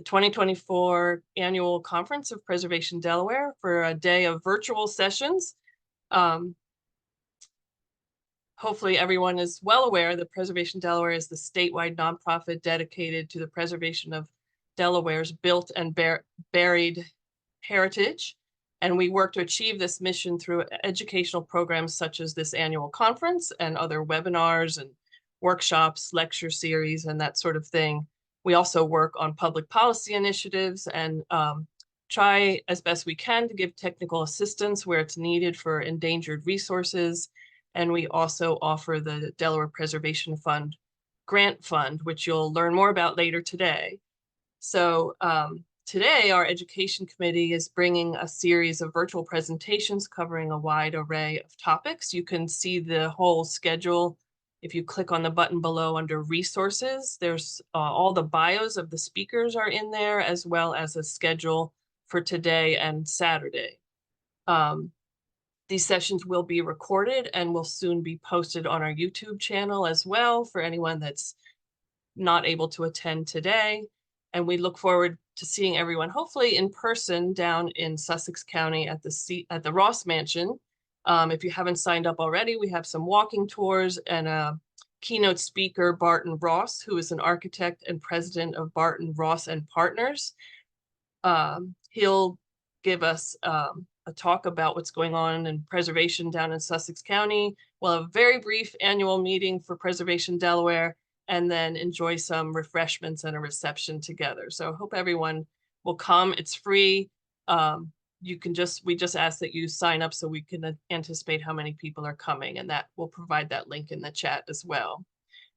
the 2024 Annual Conference of Preservation Delaware for a day of virtual sessions. Hopefully everyone is well aware that Preservation Delaware is the statewide nonprofit dedicated to the preservation of Delaware's built and buried heritage. And we work to achieve this mission through educational programs such as this annual conference and other webinars and workshops, lecture series, and that sort of thing. We also work on public policy initiatives and try as best we can to give technical assistance where it's needed for endangered resources. And we also offer the Delaware Preservation Fund grant fund, which you'll learn more about later today. So today, our education committee is bringing a series of virtual presentations covering a wide array of topics. You can see the whole schedule if you click on the button below under resources. There's all the bios of the speakers are in there, as well as a schedule for today and Saturday. These sessions will be recorded and will soon be posted on our YouTube channel as well for anyone that's not able to attend today. And we look forward to seeing everyone, hopefully in person, down in Sussex County at the Ross Mansion. If you haven't signed up already, we have some walking tours and a keynote speaker, Barton Ross, who is an architect and president of Barton Ross and Partners. He'll give us a talk about what's going on in preservation down in Sussex County. We'll have a very brief annual meeting for Preservation Delaware, and then enjoy some refreshments and a reception together. So I hope everyone will come. It's free. We just ask that you sign up so we can anticipate how many people are coming, and that will provide that link in the chat as well.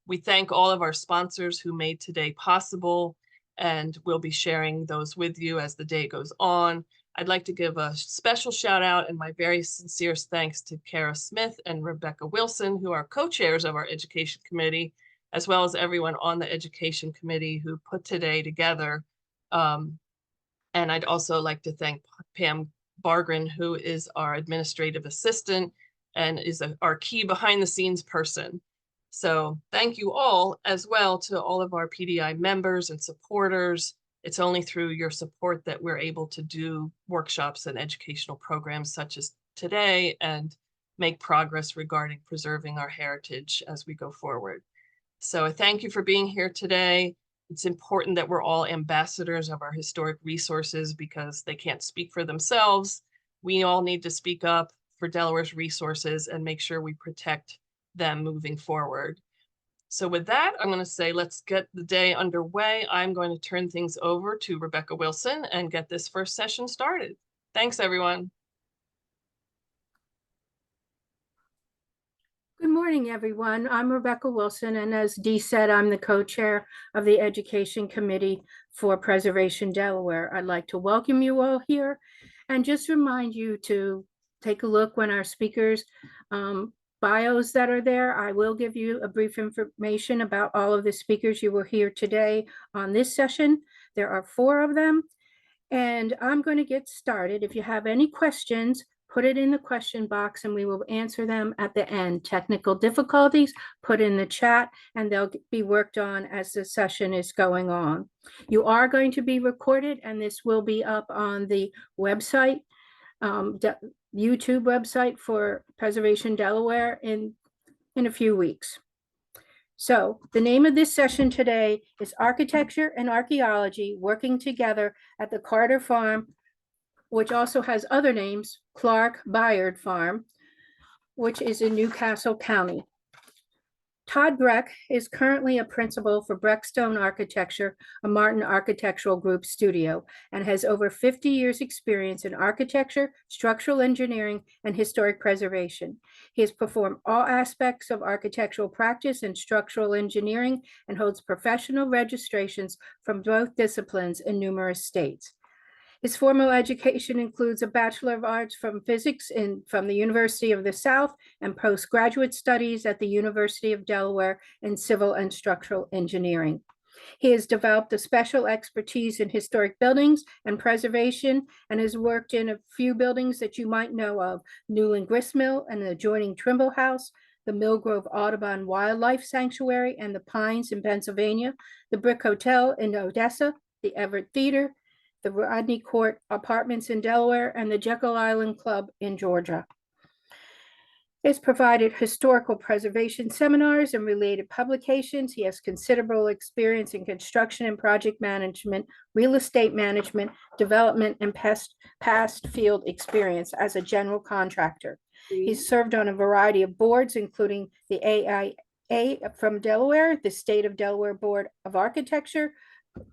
We thank all of our sponsors who made today possible, and we'll be sharing those with you as the day goes on. I'd like to give a special shout out and my very sincere thanks to Kara Smith and Rebecca Wilson, who are co-chairs of our education committee, as well as everyone on the education committee who put today together. And I'd also like to thank Pam Bargren, who is our administrative assistant and is our key behind the scenes person. So thank you all as well to all of our PDI members and supporters. It's only through your support that we're able to do workshops and educational programs such as today and make progress regarding preserving our heritage as we go forward. So I thank you for being here today. It's important that we're all ambassadors of our historic resources because they can't speak for themselves. We all need to speak up for Delaware's resources and make sure we protect them moving forward. So with that, I'm going to say, let's get the day underway. I'm going to turn things over to Rebecca Wilson and get this first session started. Thanks, everyone. Good morning, everyone. I'm Rebecca Wilson, and as Dee said, I'm the co-chair of the Education Committee for Preservation Delaware. I'd like to welcome you all here and just remind you to take a look when our speakers' bios that are there. I will give you a brief information about all of the speakers you will hear today on this session. There are 4 of them, and I'm going to get started. If you have any questions, put it in the question box and we will answer them at the end. Technical difficulties, put in the chat and they'll be worked on as the session is going on. You are going to be recorded and this will be up on the website, YouTube website for Preservation Delaware in a few weeks. So the name of this session today is Architecture and Archaeology Working Together at the Carter Farm, which also has other names, Clark Byard Farm, which is in Newcastle County. Todd Breck is currently a principal for Breckstone Architecture, a Martin Architectural Group studio, and has over 50 years experience in architecture, structural engineering, and historic preservation. He has performed all aspects of architectural practice and structural engineering and holds professional registrations from both disciplines in numerous states. His formal education includes a Bachelor of Arts from Physics from the University of the South and postgraduate studies at the University of Delaware in Civil and Structural Engineering. He has developed a special expertise in historic buildings and preservation and has worked in a few buildings that you might know of: Newland Gristmill and the adjoining Trimble House, the Millgrove Audubon Wildlife Sanctuary and the Pines in Pennsylvania, the Brick Hotel in Odessa, the Everett Theater, the Rodney Court Apartments in Delaware, and the Jekyll Island Club in Georgia. He has provided historical preservation seminars and related publications. He has considerable experience in construction and project management, real estate management, development, and past field experience as a general contractor. He's served on a variety of boards, including the AIA from Delaware, the State of Delaware Board of Architecture,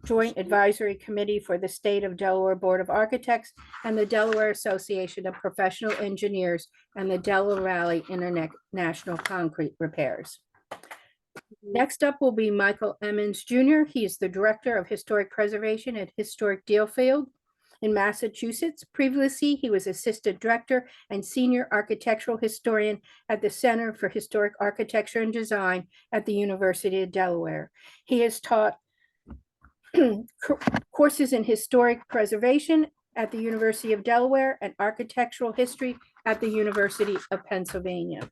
Joint Advisory Committee for the State of Delaware Board of Architects, and the Delaware Association of Professional Engineers, and the Delaware Valley International Concrete Repairs. Next up will be Michael Emmons Jr. He is the Director of Historic Preservation at Historic Deerfield in Massachusetts. Previously, he was Assistant Director and Senior Architectural Historian at the Center for Historic Architecture and Design at the University of Delaware. He has taught courses in historic preservation at the University of Delaware and architectural history at the University of Pennsylvania.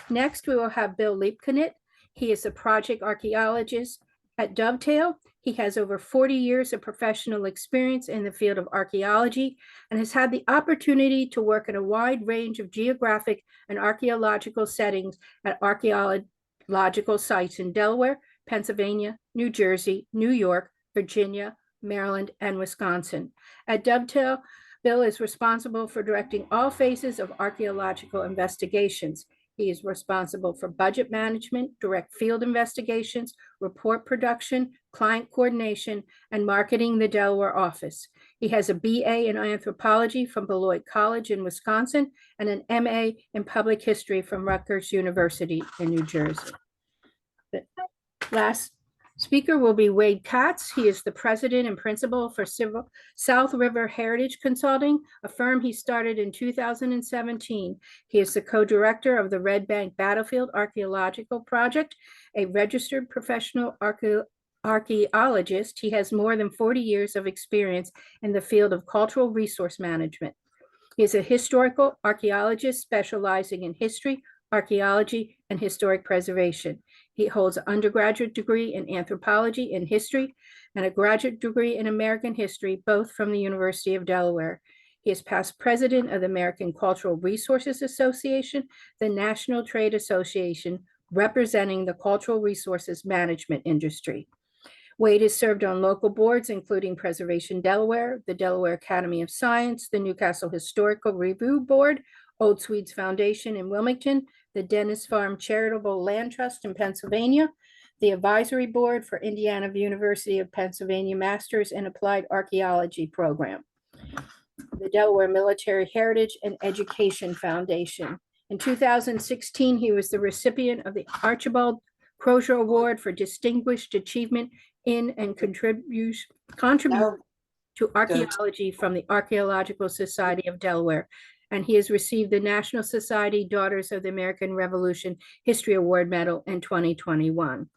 Next, we will have Bill Liebknecht. He is a project archaeologist at Dovetail. He has over 40 years of professional experience in the field of archaeology and has had the opportunity to work in a wide range of geographic and archaeological settings at archaeological sites in Delaware, Pennsylvania, New Jersey, New York, Virginia, Maryland, and Wisconsin. At Dovetail, Bill is responsible for directing all phases of archaeological investigations. He is responsible for budget management, direct field investigations, report production, client coordination, and marketing the Delaware office. He has a BA in anthropology from Beloit College in Wisconsin and an MA in public history from Rutgers University in New Jersey. The last speaker will be Wade Katz. He is the president and principal for South River Heritage Consulting, a firm he started in 2017. He is the co-director of the Red Bank Battlefield Archaeological Project, a registered professional archaeologist. He has more than 40 years of experience in the field of cultural resource management. He is a historical archaeologist specializing in history, archaeology, and historic preservation. He holds an undergraduate degree in anthropology and history and a graduate degree in American history, both from the University of Delaware. He is past president of the American Cultural Resources Association, the National Trade Association, representing the cultural resources management industry. Wade has served on local boards, including Preservation Delaware, the Delaware Academy of Science, the Newcastle Historical Review Board, Old Swedes Foundation in Wilmington, the Dennis Farm Charitable Land Trust in Pennsylvania, the Advisory Board for Indiana University of Pennsylvania Masters in Applied Archaeology Program, the Delaware Military Heritage and Education Foundation. In 2016, he was the recipient of the Archibald Crozier Award for Distinguished Achievement in and contribution to archaeology from the Archaeological Society of Delaware. And he has received the National Society Daughters of the American Revolution History Award Medal in 2021.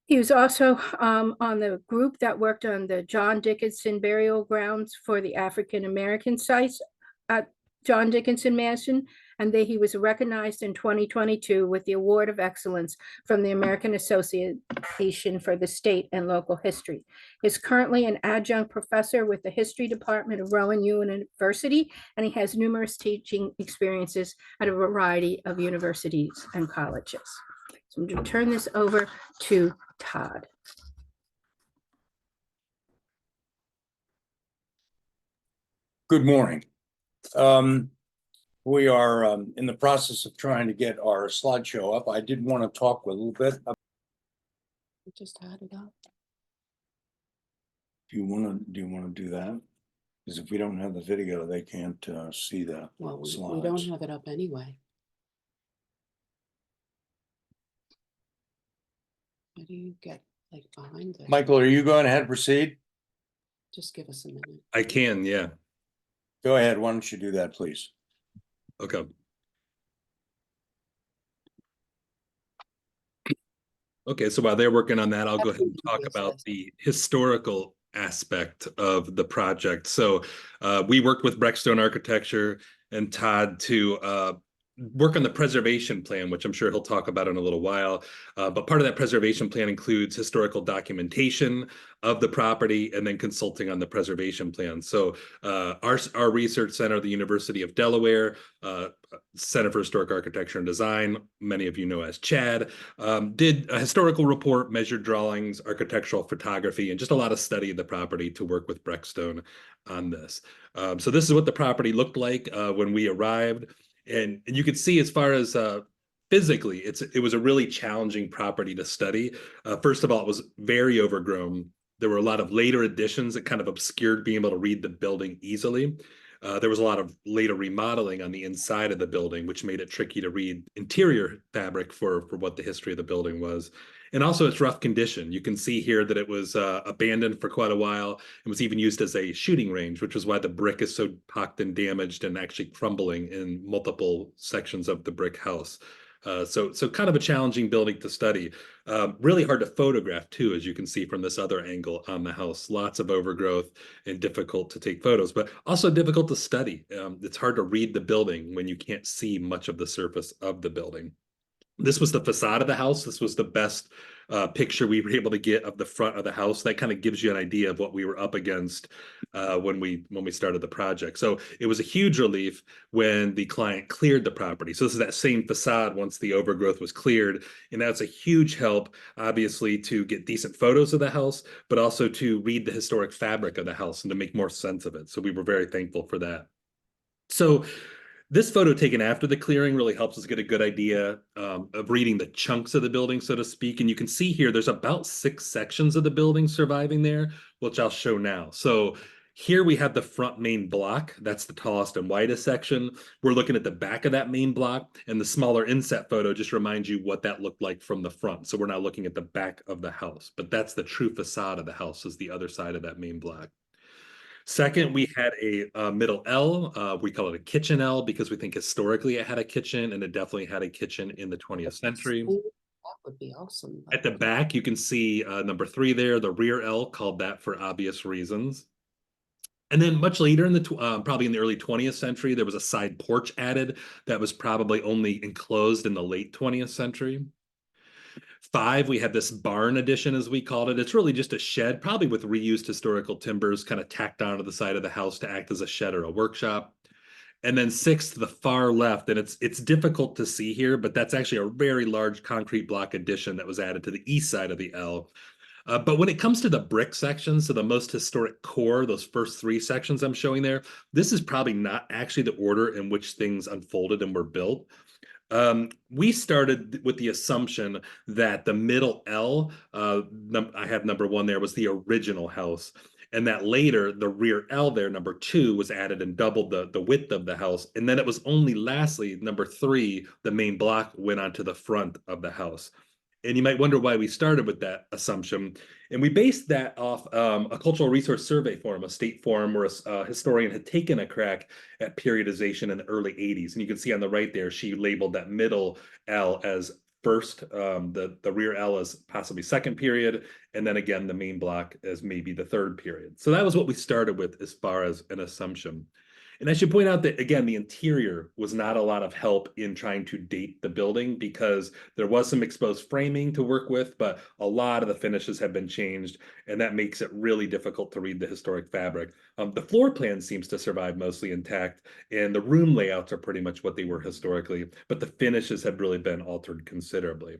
He was also on the group that worked on the John Dickinson burial grounds for the African American sites at John Dickinson Mansion, and he was recognized in 2022 with the Award of Excellence from the American Association for the State and Local History. He is currently an adjunct professor with the History Department of Rowan University, and he has numerous teaching experiences at a variety of universities and colleges. So I'm going to turn this over to Todd. Good morning. We are in the process of trying to get our slideshow up. I did want to talk a little bit about. Just add it up. Do you want to do that? Because if we don't have the video, they can't see the Well, we slides. don't have it up anyway. How do you get like behind it? Michael, are you going ahead and proceed? Just give us a minute. I can, yeah. Go ahead. Why don't you do that, please? Okay. Okay, so while they're working on that, I'll go ahead and talk about the historical aspect of the project. So we worked with Breckstone Architecture and Todd to work on the preservation plan, which I'm sure he'll talk about in a little while. But part of that preservation plan includes historical documentation of the property and then consulting on the preservation plan. So our research center, the University of Delaware, Center for Historic Architecture and Design, many of you know as CHAD, did a historical report, measured drawings, architectural photography, and just a lot of study of the property to work with Breckstone on this. So this is what the property looked like when we arrived. And you could see as far as physically, it was a really challenging property to study. First of all, it was very overgrown. There were a lot of later additions that kind of obscured being able to read the building easily. There was a lot of later remodeling on the inside of the building, which made it tricky to read interior fabric for what the history of the building was. And also its rough condition. You can see here that it was abandoned for quite a while and was even used as a shooting range, which was why the brick is so pocked and damaged and actually crumbling in multiple sections of the brick house. So kind of a challenging building to study. Really hard to photograph too, as you can see from this other angle on the house. Lots of overgrowth and difficult to take photos, but also difficult to study. It's hard to read the building when you can't see much of the surface of the building. This was the facade of the house. This was the best picture we were able to get of the front of the house. That kind of gives you an idea of what we were up against when we started the project. So it was a huge relief when the client cleared the property. So this is that same facade once the overgrowth was cleared. And that's a huge help, obviously, to get decent photos of the house, but also to read the historic fabric of the house and to make more sense of it. So we were very thankful for that. So this photo taken after the clearing really helps us get a good idea of reading the chunks of the building, so to speak. And you can see here, there's about 6 sections of the building surviving there, which I'll show now. So here we have the front main block. That's the tallest and widest section. We're looking at the back of that main block, and the smaller inset photo just reminds you what that looked like from the front. So we're not looking at the back of the house, but that's the true facade of the house, is the other side of that main block. Second, we had a middle L. We call it a kitchen L because we think historically it had a kitchen, and it definitely had a kitchen in the 20th century. That would be awesome. At the back, you can see number 3 there, the rear L, called that for obvious reasons. And then much later in the probably in the early 20th century, there was a side porch added that was probably only enclosed in the late 20th century. 5, we had this barn addition, as we called it. It's really just a shed, probably with reused historical timbers kind of tacked onto the side of the house to act as a shed or a workshop. And then 6, to the far left, and it's difficult to see here, but that's actually a very large concrete block addition that was added to the east side of the L. But when it comes to the brick sections, so the most historic core, those first 3 sections I'm showing there, this is probably not actually the order in which things unfolded and were built. We started with the assumption that the middle L, I have number 1 there, was the original house. And that later, the rear L there, number 2, was added and doubled the width of the house. And then it was only lastly, number 3, the main block went onto the front of the house. And you might wonder why we started with that assumption. And we based that off a cultural resource survey form, a state form where a historian had taken a crack at periodization in the early 80s. And you can see on the right there, she labeled that middle L as first, the rear L as possibly second period, and then again, the main block as maybe the third period. So that was what we started with as far as an assumption. And I should point out that, again, the interior was not a lot of help in trying to date the building because there was some exposed framing to work with, but a lot of the finishes have been changed, and that makes it really difficult to read the historic fabric. The floor plan seems to survive mostly intact, and the room layouts are pretty much what they were historically, but the finishes have really been altered considerably.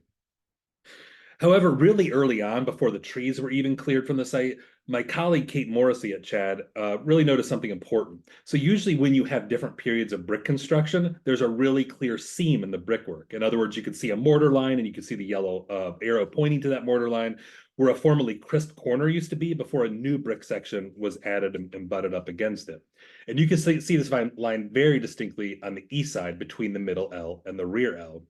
However, really early on, before the trees were even cleared from the site, my colleague Kate Morrissey at CHAD really noticed something important. So usually when you have different periods of brick construction, there's a really clear seam in the brickwork. In other words, you can see a mortar line and you can see the yellow arrow pointing to that mortar line, where a formerly crisp corner used to be before a new brick section was added and butted up against it. And you can see this line very distinctly on the east side between the middle L and the rear L.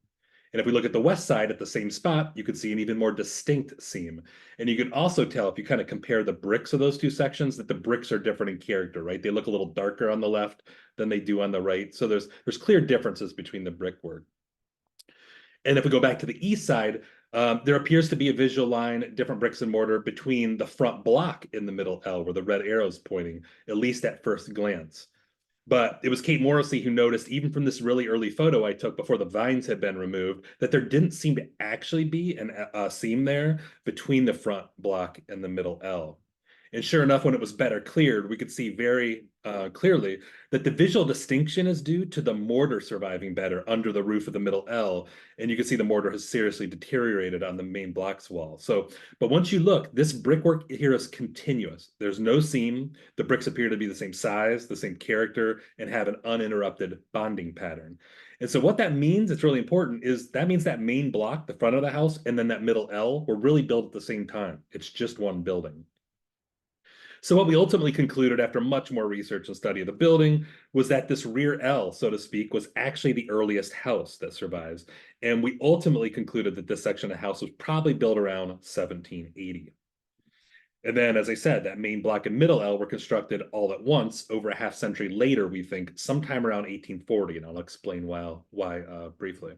And if we look at the west side at the same spot, you can see an even more distinct seam. And you can also tell if you kind of compare the bricks of those 2 sections that the bricks are different in character, right? They look a little darker on the left than they do on the right. So there's clear differences between the brickwork. And if we go back to the east side, there appears to be a visual line, different bricks and mortar between the front block in the middle L where the red arrow is pointing, at least at first glance. But it was Kate Morrissey who noticed, even from this really early photo I took before the vines had been removed, that there didn't seem to actually be a seam there between the front block and the middle L. And sure enough, when it was better cleared, we could see very clearly that the visual distinction is due to the mortar surviving better under the roof of the middle L. And you can see the mortar has seriously deteriorated on the main block's wall. So, but once you look, this brickwork here is continuous. There's no seam. The bricks appear to be the same size, the same character, and have an uninterrupted bonding pattern. And so what that means, it's really important, is that means that main block, the front of the house, and then that middle L were really built at the same time. It's just one building. So what we ultimately concluded after much more research and study of the building was that this rear L, so to speak, was actually the earliest house that survives. And we ultimately concluded that this section of the house was probably built around 1780. And then, as I said, that main block and middle L were constructed all at once over a half century later, we think, sometime around 1840. And I'll explain why briefly.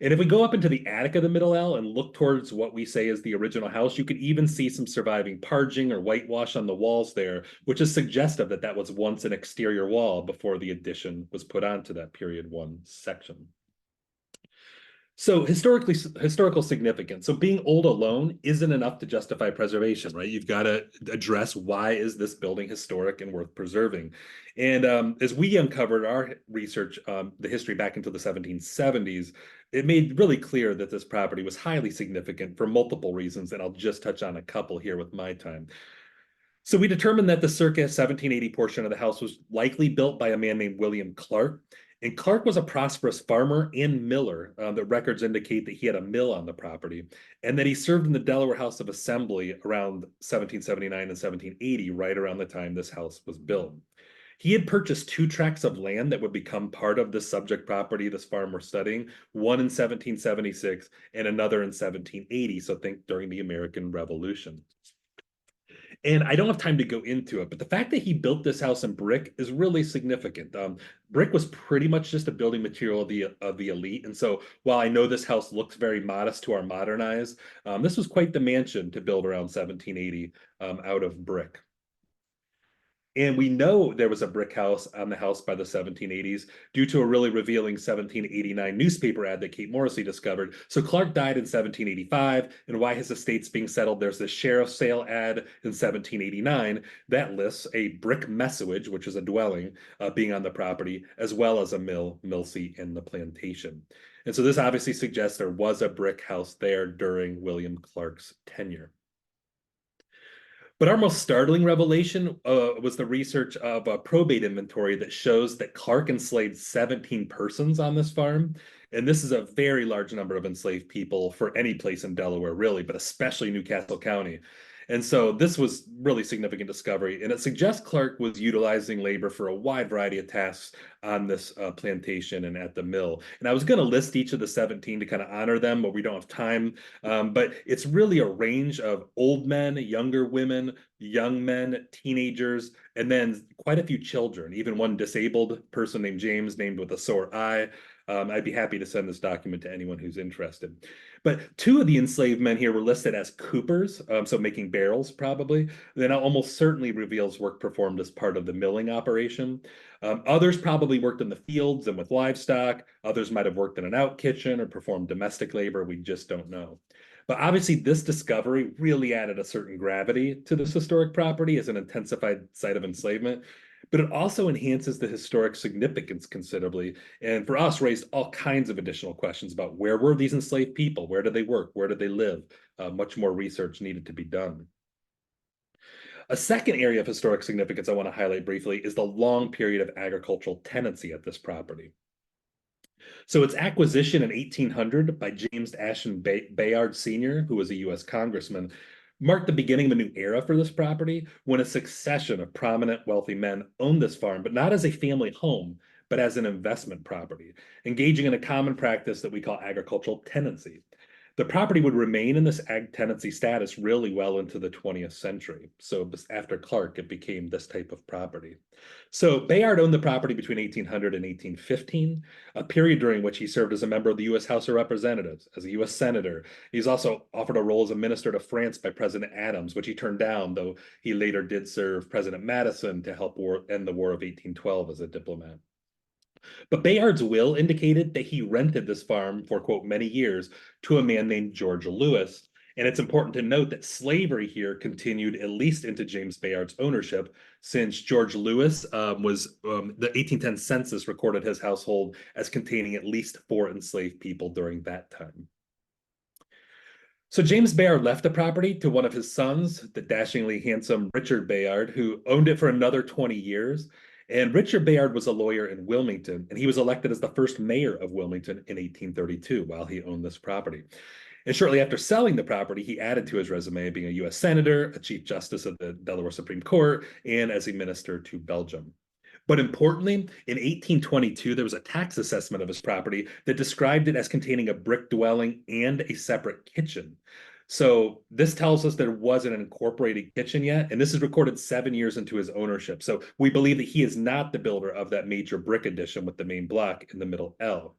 And if we go up into the attic of the middle L and look towards what we say is the original house, you could even see some surviving parging or whitewash on the walls there, which is suggestive that that was once an exterior wall before the addition was put onto that period 1 section. So historical significance. So being old alone isn't enough to justify preservation, right? You've got to address, why is this building historic and worth preserving? And as we uncovered our research, the history back into the 1770s, it made really clear that this property was highly significant for multiple reasons, and I'll just touch on a couple here with my time. So we determined that the circa 1780 portion of the house was likely built by a man named William Clark. And Clark was a prosperous farmer and miller. The records indicate that he had a mill on the property, and that he served in the Delaware House of Assembly around 1779 and 1780, right around the time this house was built. He had purchased 2 tracts of land that would become part of this subject property this farm we're studying, one in 1776 and another in 1780, so think during the American Revolution. And I don't have time to go into it, but the fact that he built this house in brick is really significant. Brick was pretty much just a building material of the elite. And so while I know this house looks very modest to our modern eyes, this was quite the mansion to build around 1780 out of brick. And we know there was a brick house on the house by the 1780s due to a really revealing 1789 newspaper ad that Kate Morrissey discovered. So Clark died in 1785, and why his estate's being settled, there's this sheriff's sale ad in 1789 that lists a brick messuage, which is a dwelling, being on the property, as well as a mill seat, and the plantation. And so this obviously suggests there was a brick house there during William Clark's tenure. But our most startling revelation was the research of a probate inventory that shows that Clark enslaved 17 persons on this farm. And this is a very large number of enslaved people for any place in Delaware, really, but especially Newcastle County. And so this was really significant discovery, and it suggests Clark was utilizing labor for a wide variety of tasks on this plantation and at the mill. And I was going to list each of the 17 to kind of honor them, but we don't have time. But it's really a range of old men, younger women, young men, teenagers, and then quite a few children, even one disabled person named James, named with a sore eye. I'd be happy to send this document to anyone who's interested. But 2 of the enslaved men here were listed as coopers, so making barrels probably. Then almost certainly reveals work performed as part of the milling operation. Others probably worked in the fields and with livestock. Others might have worked in an out kitchen or performed domestic labor. We just don't know. But obviously this discovery really added a certain gravity to this historic property as an intensified site of enslavement. But it also enhances the historic significance considerably, and for us raised all kinds of additional questions about where were these enslaved people, where did they work, where did they live? Much more research needed to be done. A second area of historic significance I want to highlight briefly is the long period of agricultural tenancy at this property. So its acquisition in 1800 by James Ashton Bayard Sr., who was a U.S. congressman, marked the beginning of a new era for this property when a succession of prominent wealthy men owned this farm, but not as a family home, but as an investment property, engaging in a common practice that we call agricultural tenancy. The property would remain in this ag tenancy status really well into the 20th century. So after Clark, it became this type of property. So Bayard owned the property between 1800 and 1815, a period during which he served as a member of the U.S. House of Representatives, as a U.S. Senator. He's also offered a role as a minister to France by President Adams, which he turned down, though he later did serve President Madison to help end the War of 1812 as a diplomat. But Bayard's will indicated that he rented this farm for, quote, many years to a man named George Lewis. And it's important to note that slavery here continued at least into James Bayard's ownership, since George Lewis the 1810 census recorded his household as containing at least 4 enslaved people during that time. So James Bayard left the property to one of his sons, the dashingly handsome Richard Bayard, who owned it for another 20 years. And Richard Bayard was a lawyer in Wilmington, and he was elected as the first mayor of Wilmington in 1832 while he owned this property. And shortly after selling the property, he added to his resume being a U.S. Senator, a Chief Justice of the Delaware Supreme Court, and as a minister to Belgium. But importantly, in 1822, there was a tax assessment of his property that described it as containing a brick dwelling and a separate kitchen. So this tells us there wasn't an incorporated kitchen yet, and this is recorded 7 years into his ownership. So we believe that he is not the builder of that major brick addition with the main block in the middle L.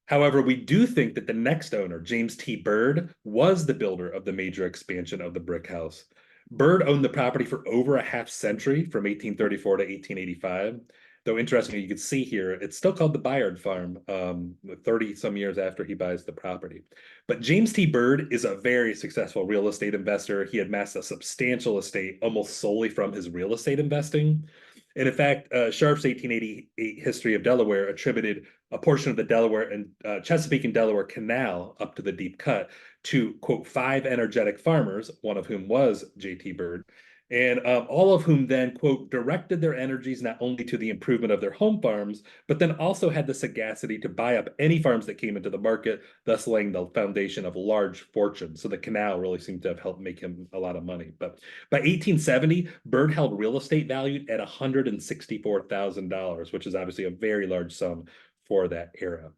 However, we do think that the next owner, James T. Bird, was the builder of the major expansion of the brick house. Bird owned the property for over a half century, from 1834 to 1885. Though interestingly, you can see here, it's still called the Bayard Farm, 30 some years after he buys the property. But James T. Bird is a very successful real estate investor. He amassed a substantial estate almost solely from his real estate investing. And in fact, Sharp's 1888 History of Delaware attributed a portion of the Delaware and Chesapeake and Delaware Canal up to the Deep Cut to, quote, 5 energetic farmers, one of whom was J.T. Bird, and all of whom then, quote, directed their energies not only to the improvement of their home farms, but then also had the sagacity to buy up any farms that came into the market, thus laying the foundation of large fortunes. So the canal really seemed to have helped make him a lot of money. But by 1870, Bird held real estate valued at $164,000, which is obviously a very large sum for that era.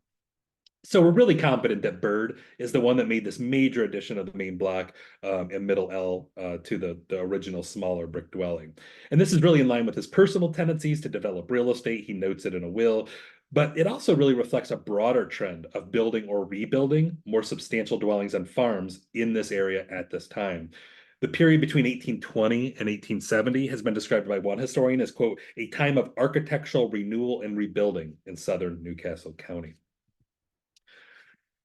So we're really confident that Bird is the one that made this major addition of the main block in middle L to the original smaller brick dwelling. And this is really in line with his personal tendencies to develop real estate. He notes it in a will, but it also really reflects a broader trend of building or rebuilding more substantial dwellings and farms in this area at this time. The period between 1820 and 1870 has been described by one historian as, quote, a time of architectural renewal and rebuilding in southern Newcastle County.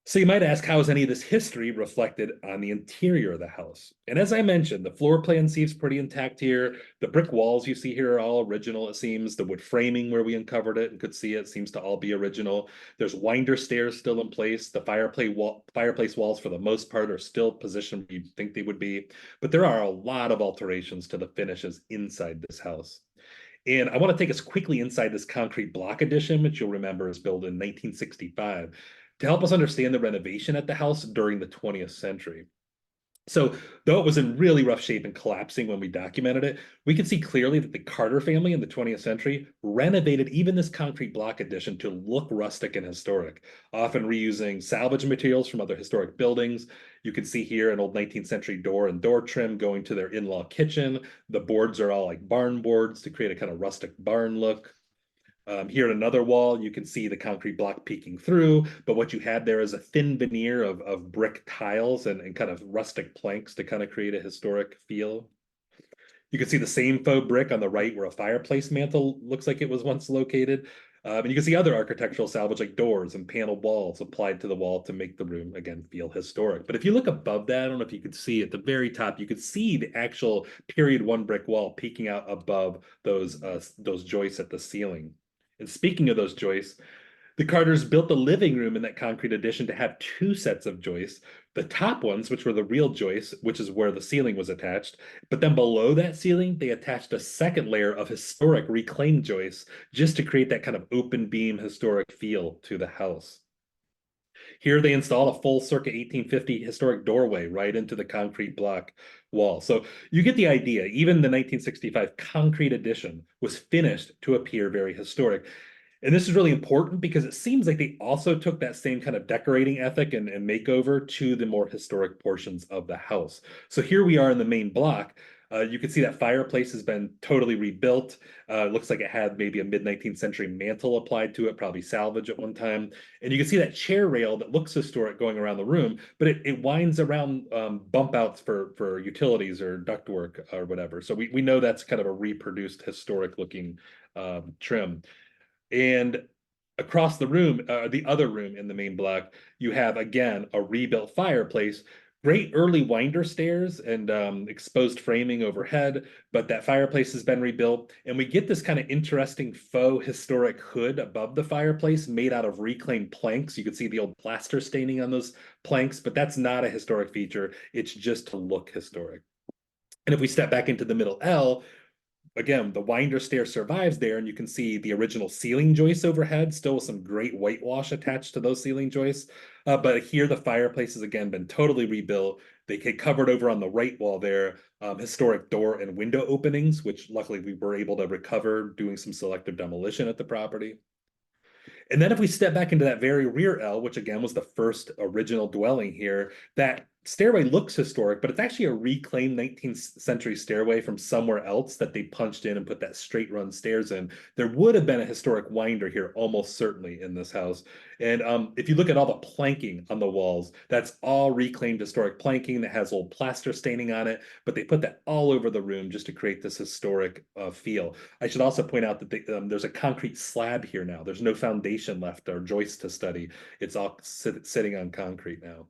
So you might ask, how is any of this history reflected on the interior of the house? And as I mentioned, the floor plan seems pretty intact here. The brick walls you see here are all original, it seems. The wood framing where we uncovered it and could see it seems to all be original. There's winder stairs still in place. The fireplace walls, for the most part, are still positioned where you'd think they would be. But there are a lot of alterations to the finishes inside this house. And I want to take us quickly inside this concrete block addition, which you'll remember is built in 1965. To help us understand the renovation at the house during the 20th century. So though it was in really rough shape and collapsing when we documented it, we can see clearly that the Carter family in the 20th century renovated even this concrete block addition to look rustic and historic, often reusing salvage materials from other historic buildings. You can see here an old 19th century door and door trim going to their in-law kitchen. The boards are all like barn boards to create a kind of rustic barn look. Here at another wall, you can see the concrete block peeking through, but what you had there is a thin veneer of brick tiles and kind of rustic planks to kind of create a historic feel. You can see the same faux brick on the right where a fireplace mantle looks like it was once located. And you can see other architectural salvage like doors and paneled walls applied to the wall to make the room, again, feel historic. But if you look above that, I don't know if you could see at the very top, you could see the actual period 1 brick wall peeking out above those joists at the ceiling. And speaking of those joists, the Carters built the living room in that concrete addition to have 2 sets of joists. The top ones, which were the real joists, which is where the ceiling was attached. But then below that ceiling, they attached a second layer of historic reclaimed joists just to create that kind of open beam historic feel to the house. Here they installed a full circa 1850 historic doorway right into the concrete block wall. So you get the idea. Even the 1965 concrete addition was finished to appear very historic. And this is really important because it seems like they also took that same kind of decorating ethic and makeover to the more historic portions of the house. So here we are in the main block. You can see that fireplace has been totally rebuilt. It looks like it had maybe a mid-19th century mantle applied to it, probably salvage at one time. And you can see that chair rail that looks historic going around the room, but it winds around bump outs for utilities or ductwork or whatever. So we know that's kind of a reproduced historic looking trim. And across the room, the other room in the main block, you have again a rebuilt fireplace, great early winder stairs and exposed framing overhead, but that fireplace has been rebuilt. And we get this kind of interesting faux historic hood above the fireplace made out of reclaimed planks. You can see the old plaster staining on those planks, but that's not a historic feature. It's just to look historic. And if we step back into the middle L, again, the winder stair survives there, and you can see the original ceiling joists overhead, still with some great whitewash attached to those ceiling joists. But here the fireplace has again been totally rebuilt. They get covered over on the right wall there, historic door and window openings, which luckily we were able to recover doing some selective demolition at the property. And then if we step back into that very rear L, which again was the first original dwelling here, that stairway looks historic, but it's actually a reclaimed 19th century stairway from somewhere else that they punched in and put that straight run stairs in. There would have been a historic winder here, almost certainly, in this house. And if you look at all the planking on the walls, that's all reclaimed historic planking that has old plaster staining on it, but they put that all over the room just to create this historic feel. I should also point out that there's a concrete slab here now. There's no foundation left or joists to study. It's all sitting on concrete now.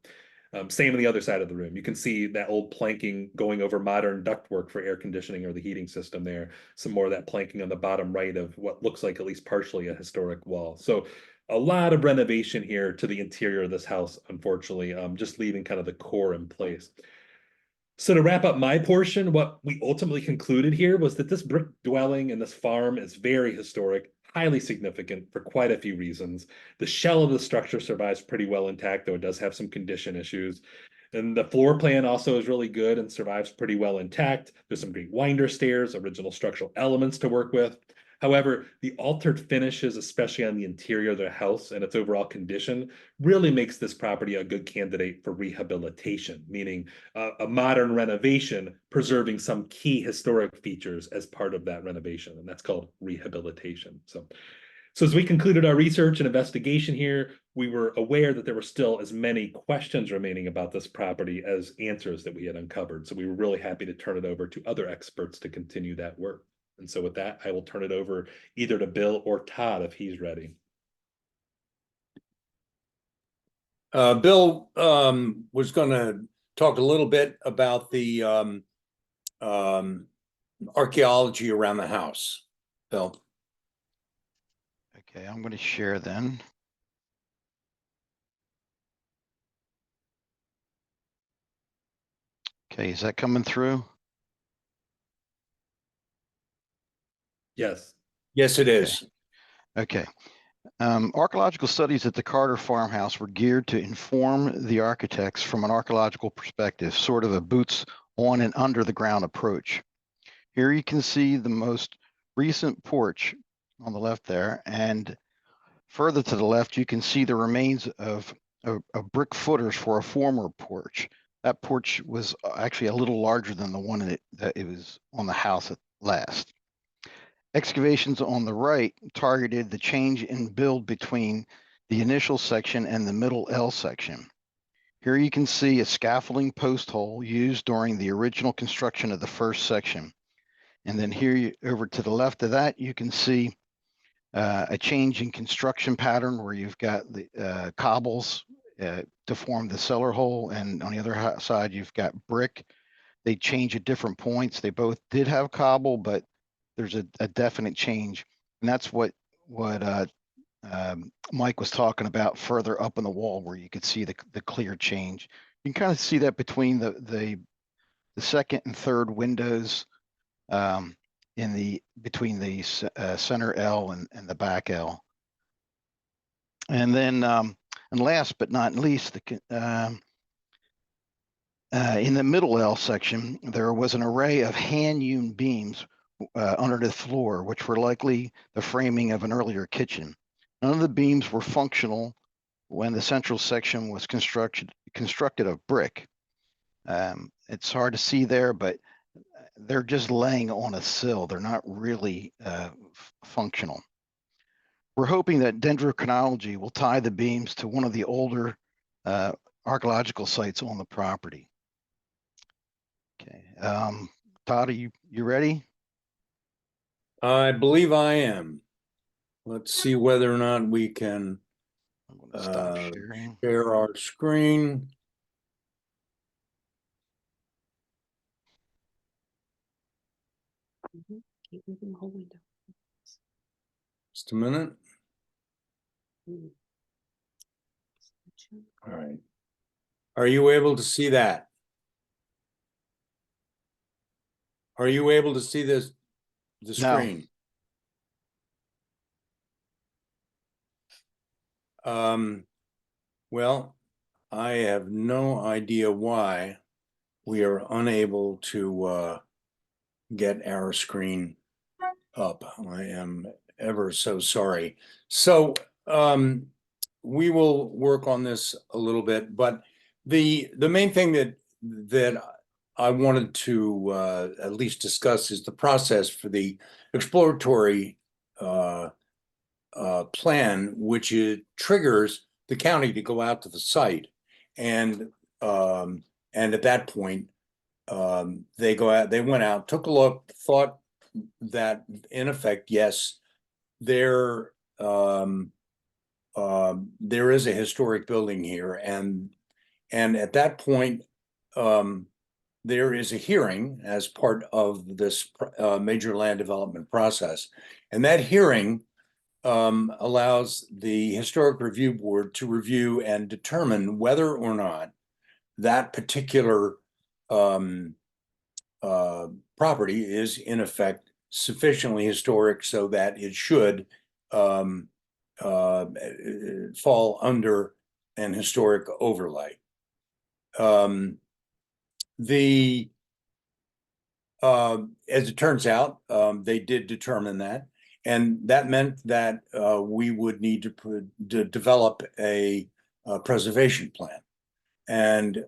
Same on the other side of the room. You can see that old planking going over modern ductwork for air conditioning or the heating system there. Some more of that planking on the bottom right of what looks like at least partially a historic wall. So a lot of renovation here to the interior of this house, unfortunately, just leaving kind of the core in place. So to wrap up my portion, what we ultimately concluded here was that this brick dwelling and this farm is very historic, highly significant for quite a few reasons. The shell of the structure survives pretty well intact, though it does have some condition issues. And the floor plan also is really good and survives pretty well intact. There's some great winder stairs, original structural elements to work with. However, the altered finishes, especially on the interior of the house and its overall condition, really makes this property a good candidate for rehabilitation, meaning a modern renovation preserving some key historic features as part of that renovation, and that's called rehabilitation. So as we concluded our research and investigation here, we were aware that there were still as many questions remaining about this property as answers that we had uncovered. So we were really happy to turn it over to other experts to continue that work. And so with that, I will turn it over either to Bill or Todd if he's ready. Bill was going to talk a little bit about the archaeology around the house. Bill. Okay, I'm going to share then. Okay, is that coming through? Yes. Yes, it is. Okay. Archaeological studies at the Carter Farmhouse were geared to inform the architects from an archaeological perspective, sort of a boots on and under the ground approach. Here you can see the most recent porch on the left there, and further to the left, you can see the remains of brick footers for a former porch. That porch was actually a little larger than the one that it was on the house at last. Excavations on the right targeted the change in build between the initial section and the middle L section. Here you can see a scaffolding post hole used during the original construction of the first section. And then here over to the left of that, you can see a change in construction pattern where you've got the cobbles to form the cellar hole. And on the other side, you've got brick. They change at different points. They both did have cobble, but there's a definite change. And that's what Mike was talking about further up in the wall where you could see the clear change. You can kind of see that between the second and third windows between the center L and the back L. And then and last but not least, in the middle L section, there was an array of hand-hewn beams under the floor, which were likely the framing of an earlier kitchen. None of the beams were functional when the central section was constructed of brick. It's hard to see there, but they're just laying on a sill. They're not really functional. We're hoping that dendrochronology will tie the beams to one of the older archaeological sites on the property. Okay, Todd, are you ready? I believe I am. Let's see whether or not we can I'm going to stop sharing. share our screen. Keep moving the whole window. Just a minute. Mm. All right. Are you able to see that? Are you able to see the No. screen? Well, I have no idea why we are unable to get our screen up. I am ever so sorry. So we will work on this a little bit, but the main thing that I wanted to at least discuss is the process for the exploratory plan, which triggers the county to go out to the site, and at that point, they went out, took a look, thought that in effect, yes, there is a historic building here, and at that point, there is a hearing as part of this major land development process, and that hearing allows the Historic Review Board to review and determine whether or not that particular property is in effect sufficiently historic so that it should fall under an historic overlay. As it turns out, they did determine that, and that meant that we would need to develop a preservation plan. And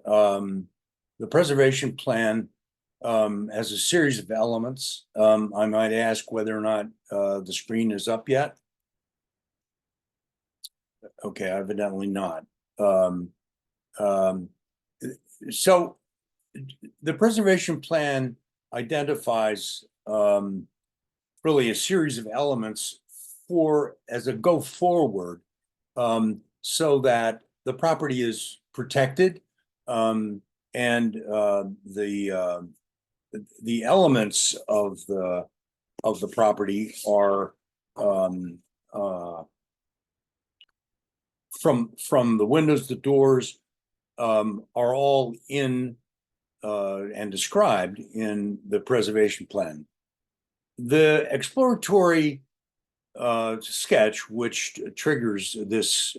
the preservation plan has a series of elements. I might ask whether or not the screen is up yet. Okay, evidently not. So the preservation plan identifies really a series of elements as a go forward, so that the property is protected, and the elements of the property are from the windows, the doors, are all in and described in the preservation plan. The exploratory sketch, which triggers this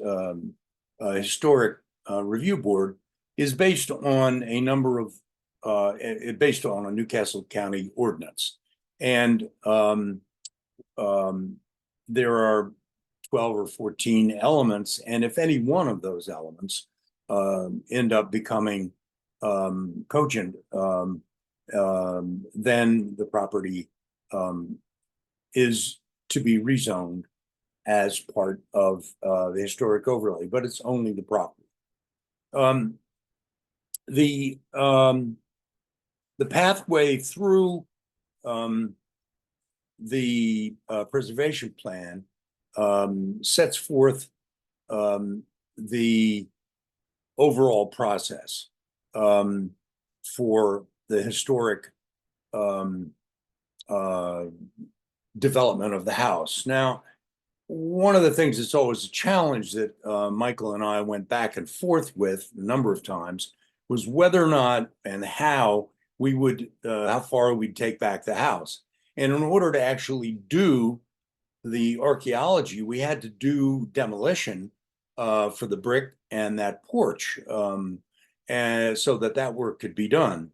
historic review board, is based on a number of based on a Newcastle County ordinance, and there are 12 or 14 elements, and if any one of those elements end up becoming cogent, then the property is to be rezoned as part of the historic overlay, but it's only the property. The pathway through the preservation plan sets forth the overall process for the historic development of the house. Now, one of the things that's always a challenge that Michael and I went back and forth with a number of times was whether or not and how we would, how far we'd take back the house. And in order to actually do the archaeology, we had to do demolition for the brick and that porch, and so that work could be done.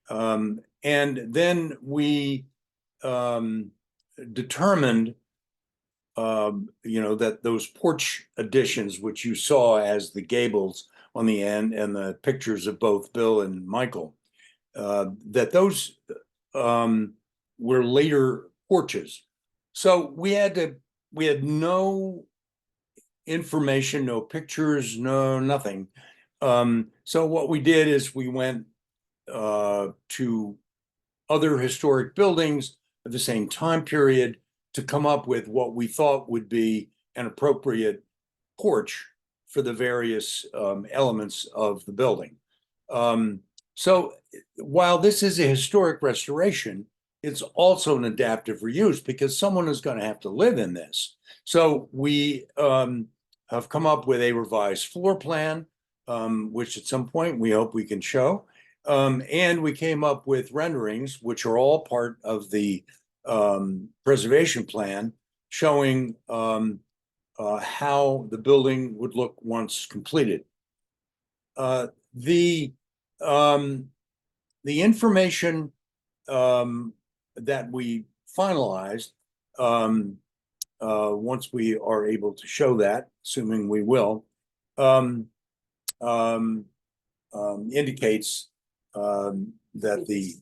And then we determined you know, that those porch additions, which you saw as the gables on the end and the pictures of both Bill and Michael, that those were later porches. So we had no information, no pictures, no nothing. So what we did is we went to other historic buildings of the same time period to come up with what we thought would be an appropriate porch for the various elements of the building. So while this is a historic restoration, it's also an adaptive reuse because someone is going to have to live in this. So we have come up with a revised floor plan, which at some point we hope we can show. And we came up with renderings, which are all part of the preservation plan, showing how the building would look once completed. The information that we finalized, once we are able to show that, assuming we will, indicates that the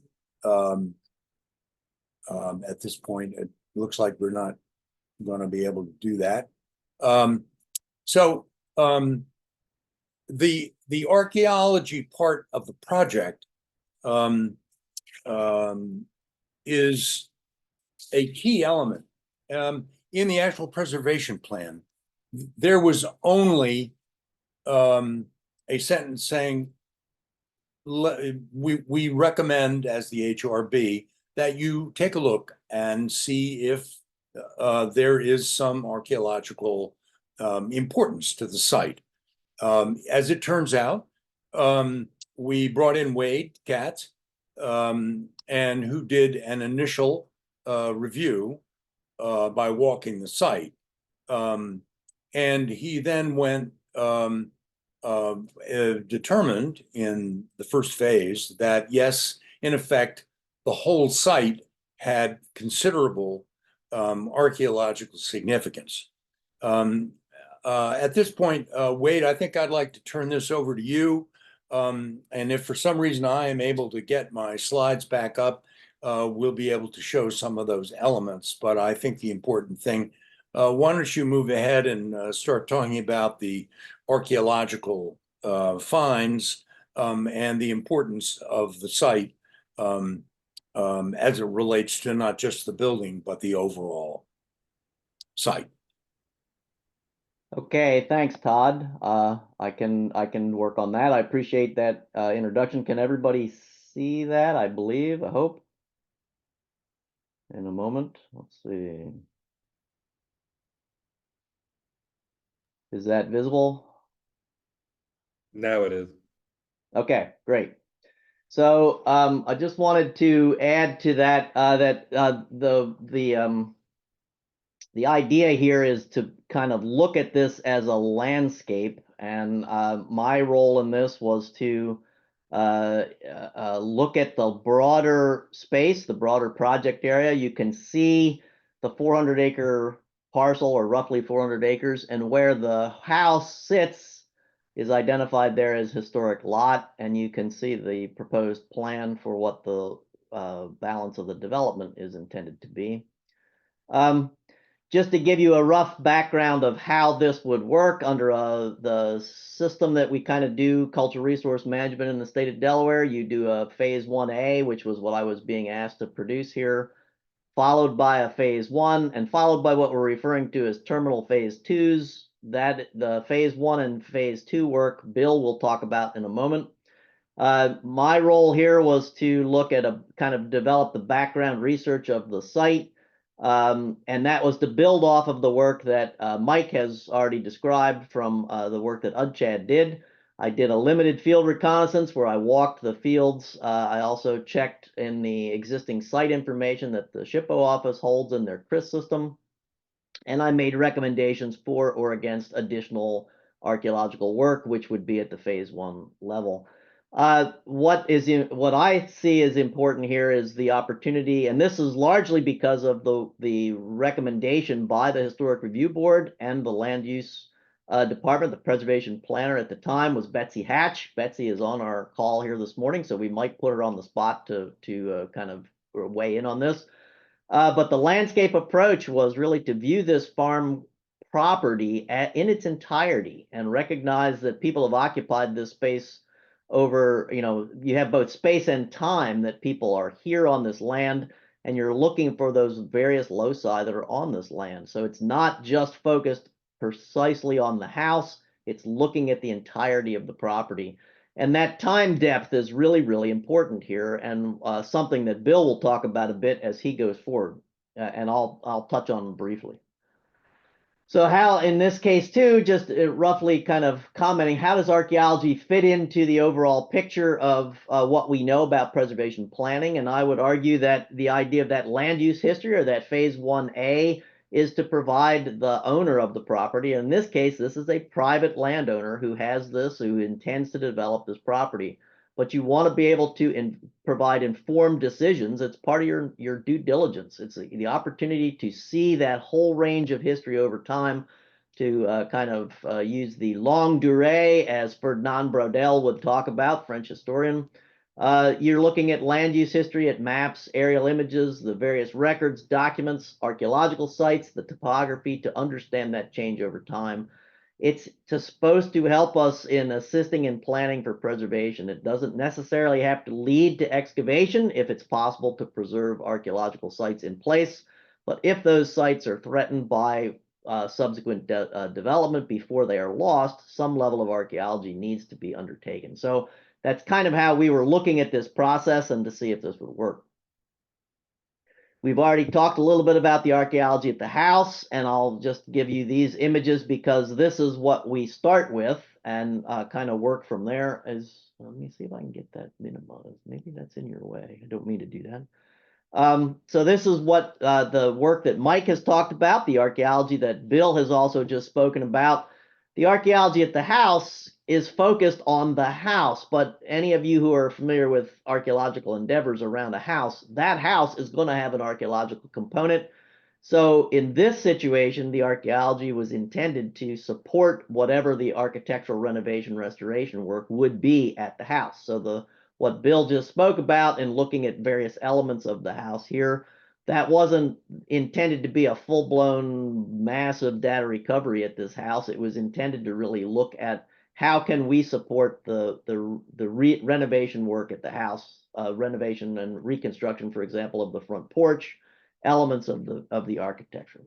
at this point it looks like we're not going to be able to do that. The archaeology part of the project is a key element. In the actual preservation plan, there was only a sentence saying, we recommend as the HRB that you take a look and see if there is some archaeological importance to the site. As it turns out, we brought in Wade Katz, and who did an initial review by walking the site. And he then went determined in the first phase that yes, in effect, the whole site had considerable archaeological significance. At this point, Wade, I think I'd like to turn this over to you. And if for some reason I am able to get my slides back up, we'll be able to show some of those elements. But I think the important thing, why don't you move ahead and start talking about the archaeological finds and the importance of the site as it relates to not just the building, but the overall site. Okay, thanks, Todd. I can work on that. I appreciate that introduction. Can everybody see that? I believe, I hope. In a moment, let's see. Is that visible? Now it is. Okay, great. So I just wanted to add to that the idea here is to kind of look at this as a landscape, and my role in this was to look at the broader space, the broader project area. You can see the 400-acre parcel, or roughly 400 acres, and where the house sits is identified there as historic lot, and you can see the proposed plan for what the balance of the development is intended to be. Just to give you a rough background of how this would work under the system that we kind of do, cultural resource management in the state of Delaware, you do a phase 1A, which was what I was being asked to produce here, followed by a phase 1, and followed by what we're referring to as terminal phase 2s. That the phase 1 and phase 2 work Bill will talk about in a moment. My role here was to look at kind of develop the background research of the site. And that was to build off of the work that Mike has already described from the work that UDCHAD did. I did a limited field reconnaissance where I walked the fields. I also checked in the existing site information that the SHPO office holds in their CRIS system. And I made recommendations for or against additional archaeological work, which would be at the phase 1 level. What I see as important here is the opportunity, and this is largely because of the recommendation by the Historic Review Board and the Land Use Department. The preservation planner at the time was Betsy Hatch. Betsy is on our call here this morning, so we might put her on the spot to kind of weigh in on this. But the landscape approach was really to view this farm property in its entirety and recognize that people have occupied this space over, you have both space and time, that people are here on this land, and you're looking for those various loci that are on this land. So it's not just focused precisely on the house, it's looking at the entirety of the property. And that time depth is really, really important here, and something that Bill will talk about a bit as he goes forward, and I'll touch on briefly. So how, in this case too, just roughly kind of commenting, how does archaeology fit into the overall picture of what we know about preservation planning? And I would argue that the idea of that land use history, or that phase 1A, is to provide the owner of the property. In this case, this is a private landowner who has this, who intends to develop this property. But you want to be able to provide informed decisions. It's part of your due diligence. It's the opportunity to see that whole range of history over time, to kind of use the longue durée, as Ferdinand Braudel would talk about, French historian. You're looking at land use history, at maps, aerial images, the various records, documents, archaeological sites, the topography, to understand that change over time. It's supposed to help us in assisting in planning for preservation. It doesn't necessarily have to lead to excavation if it's possible to preserve archaeological sites in place. But if those sites are threatened by subsequent development before they are lost, some level of archaeology needs to be undertaken. So that's kind of how we were looking at this process, and to see if this would work. We've already talked a little bit about the archaeology at the house, and I'll just give you these images because this is what we start with, and kind of work from there. Let me see if I can get that minimized. Maybe that's in your way. I don't mean to do that. So this is what the work that Mike has talked about, the archaeology that Bill has also just spoken about. The archaeology at the house is focused on the house, but any of you who are familiar with archaeological endeavors around a house, that house is going to have an archaeological component. So in this situation, the archaeology was intended to support whatever the architectural renovation restoration work would be at the house. So what Bill just spoke about in looking at various elements of the house here, that wasn't intended to be a full-blown massive data recovery at this house. It was intended to really look at how can we support the renovation work at the house, renovation and reconstruction, for example, of the front porch, elements of the architecture.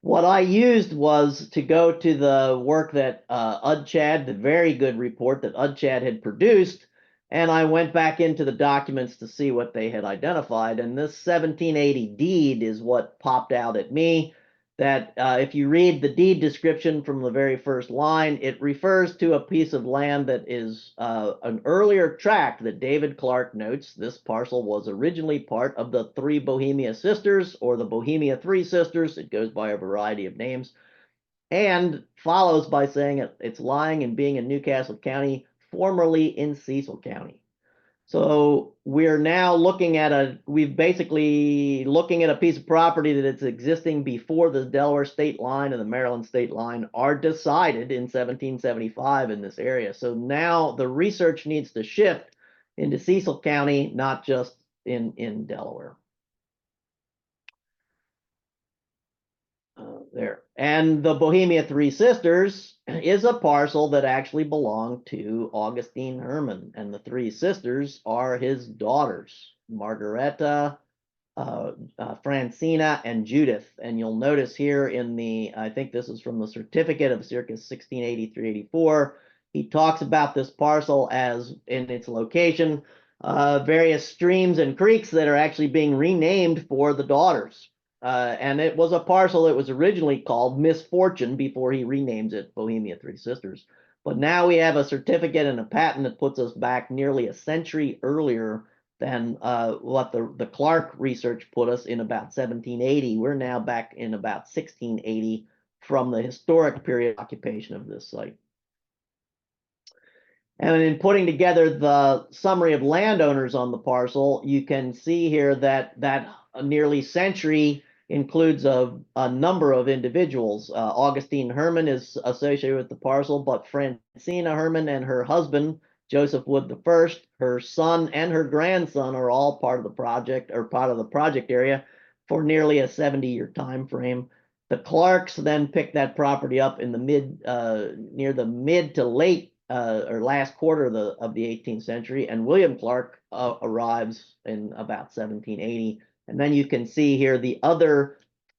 What I used was to go to the work that UDCHAD, the very good report that UDCHAD had produced, and I went back into the documents to see what they had identified. And this 1780 deed is what popped out at me, that if you read the deed description from the very first line, it refers to a piece of land that is an earlier tract that David Clark notes. This parcel was originally part of the Three Bohemia Sisters, or the Bohemia Three Sisters. It goes by a variety of names, and follows by saying it's lying and being in Newcastle County, formerly in Cecil County. So we're now looking at we've basically looking at a piece of property that is existing before the Delaware state line and the Maryland state line are decided in 1775 in this area. So now the research needs to shift into Cecil County, not just in Delaware. There. And the Bohemia Three Sisters is a parcel that actually belonged to Augustine Herman, and the three sisters are his daughters, Margareta, Francina, and Judith. And you'll notice here in I think this is from the certificate of circa 1683-84, he talks about this parcel as, in its location, various streams and creeks that are actually being renamed for the daughters. And it was a parcel that was originally called Misfortune before he renames it Bohemia Three Sisters. But now we have a certificate and a patent that puts us back nearly a century earlier than what the Clark research put us in about 1780. We're now back in about 1680 from the historic period of occupation of this site. And in putting together the summary of landowners on the parcel, you can see here that nearly century includes a number of individuals. Augustine Herman is associated with the parcel, but Francina Herman and her husband, Joseph Wood I, her son and her grandson are all part of the project, or part of the project area, for nearly a 70-year time frame. The Clarks then picked that property up in the near the mid to late or last quarter of the 18th century, and William Clark arrives in about 1780. And then you can see here the other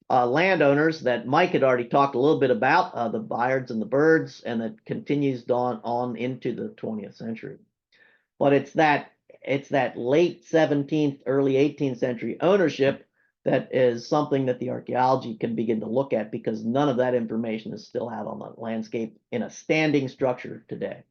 landowners that Mike had already talked a little bit about, the Byards and the Birds, and it continues on into the 20th century. But it's that late 17th, early 18th century ownership that is something that the archaeology can begin to look at, because none of that information is still out on the landscape in a standing structure today.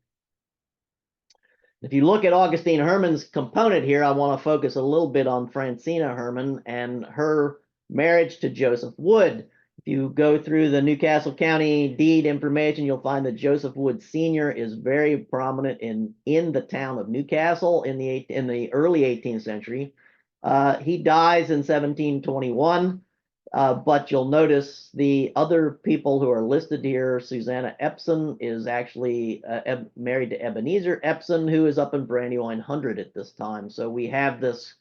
If you look at Augustine Herman's component here, I want to focus a little bit on Francina Herman and her marriage to Joseph Wood. If you go through the Newcastle County deed information, you'll find that Joseph Wood Sr. is very prominent in the town of Newcastle in the early 18th century. He dies in 1721, but you'll notice the other people who are listed here. Susanna Epson is actually married to Ebenezer Epson, who is up in Brandywine 100 at this time. So we have this,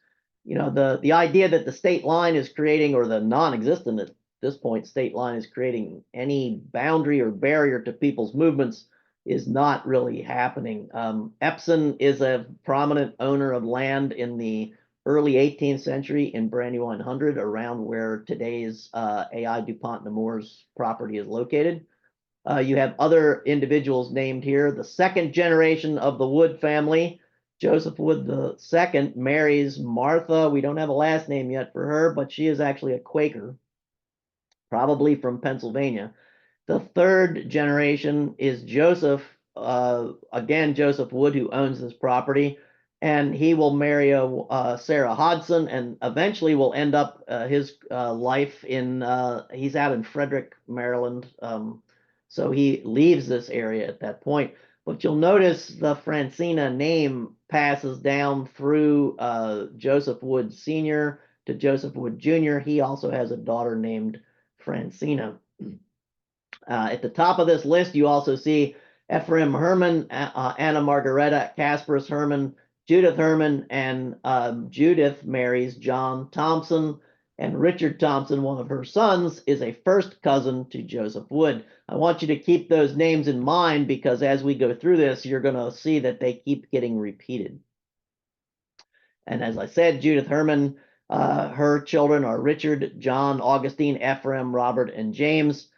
the idea that the state line is creating, or the non-existent at this point state line is creating any boundary or barrier to people's movements, is not really happening. Epson is a prominent owner of land in the early 18th century in Brandywine 100, around where today's A.I. DuPont Nemours property is located. You have other individuals named here. The second generation of the Wood family, Joseph Wood II, marries Martha. We don't have a last name yet for her, but she is actually a Quaker, probably from Pennsylvania. The third generation is Joseph, again, Joseph Wood, who owns this property. And he will marry Sarah Hodson, and eventually will end up his life he's out in Frederick, Maryland. So he leaves this area at that point. But you'll notice the Francina name passes down through Joseph Wood Sr. to Joseph Wood Jr. He also has a daughter named Francina. At the top of this list, you also see Ephraim Herman, Anna Margareta Casparus Herman, Judith Herman, and Judith marries John Thompson, and Richard Thompson, one of her sons, is a first cousin to Joseph Wood. I want you to keep those names in mind, because as we go through this, you're going to see that they keep getting repeated. And as I said, Judith Herman, her children are Richard, John, Augustine, Ephraim, Robert, and James.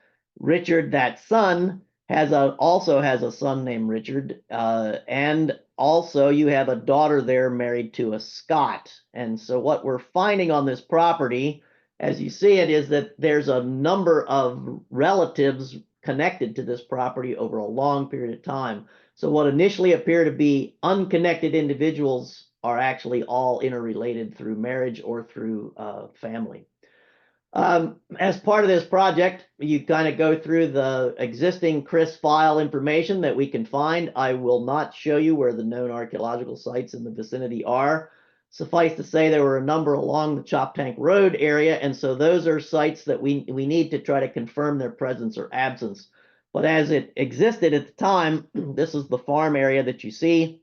Richard, that son, also has a son named Richard, and also you have a daughter there married to a Scot. And so what we're finding on this property, as you see it, is that there's a number of relatives connected to this property over a long period of time. So what initially appear to be unconnected individuals are actually all interrelated through marriage or through family. As part of this project, you kind of go through the existing CRIS file information that we can find. I will not show you where the known archaeological sites in the vicinity are. Suffice to say, there were a number along the Chop Tank Road area, and so those are sites that we need to try to confirm their presence or absence. But as it existed at the time, this is the farm area that you see.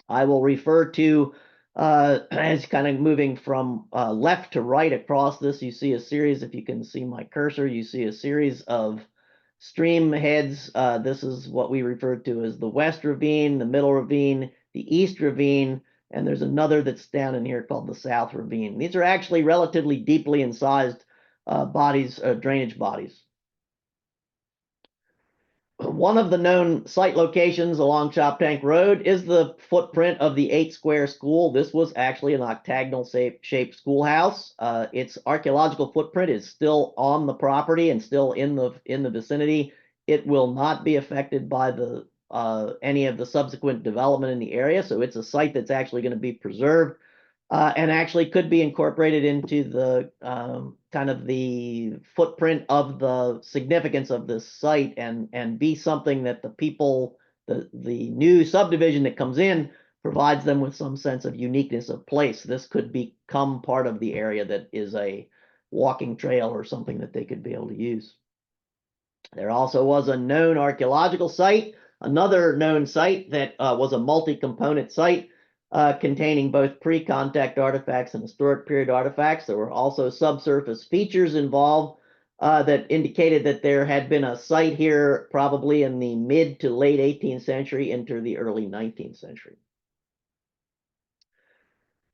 I will refer to as kind of moving from left to right across this. You see a series, if you can see my cursor, you see a series of stream heads. This is what we refer to as the West Ravine, the Middle Ravine, the East Ravine, and there's another that's down in here called the South Ravine. These are actually relatively deeply incised drainage bodies. One of the known site locations along Chop Tank Road is the footprint of the 8 Square School. This was actually an octagonal shaped schoolhouse. Its archaeological footprint is still on the property and still in the vicinity. It will not be affected by any of the subsequent development in the area. So it's a site that's actually going to be preserved. And actually could be incorporated into the kind of the footprint of the significance of this site, and be something that the the new subdivision that comes in provides them with some sense of uniqueness of place. This could become part of the area that is a walking trail or something that they could be able to use. There also was a known archaeological site, another known site that was a multi-component site containing both pre-contact artifacts and historic period artifacts. There were also subsurface features involved that indicated that there had been a site here probably in the mid to late 18th century into the early 19th century.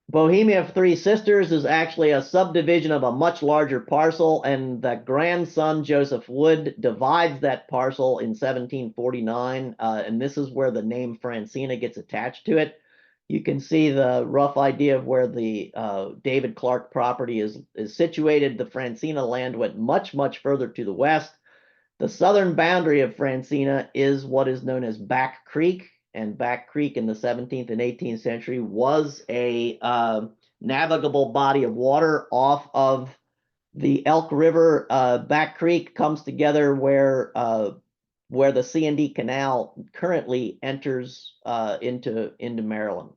Bohemia of Three Sisters is actually a subdivision of a much larger parcel, and the grandson, Joseph Wood, divides that parcel in 1749, and this is where the name Francina gets attached to it. You can see the rough idea of where the David Clark property is situated. The Francina land went much, much further to the west. The southern boundary of Francina is what is known as Back Creek, and Back Creek in the 17th and 18th century was a navigable body of water off of the Elk River. Back Creek comes together where the C&D Canal currently enters into Maryland.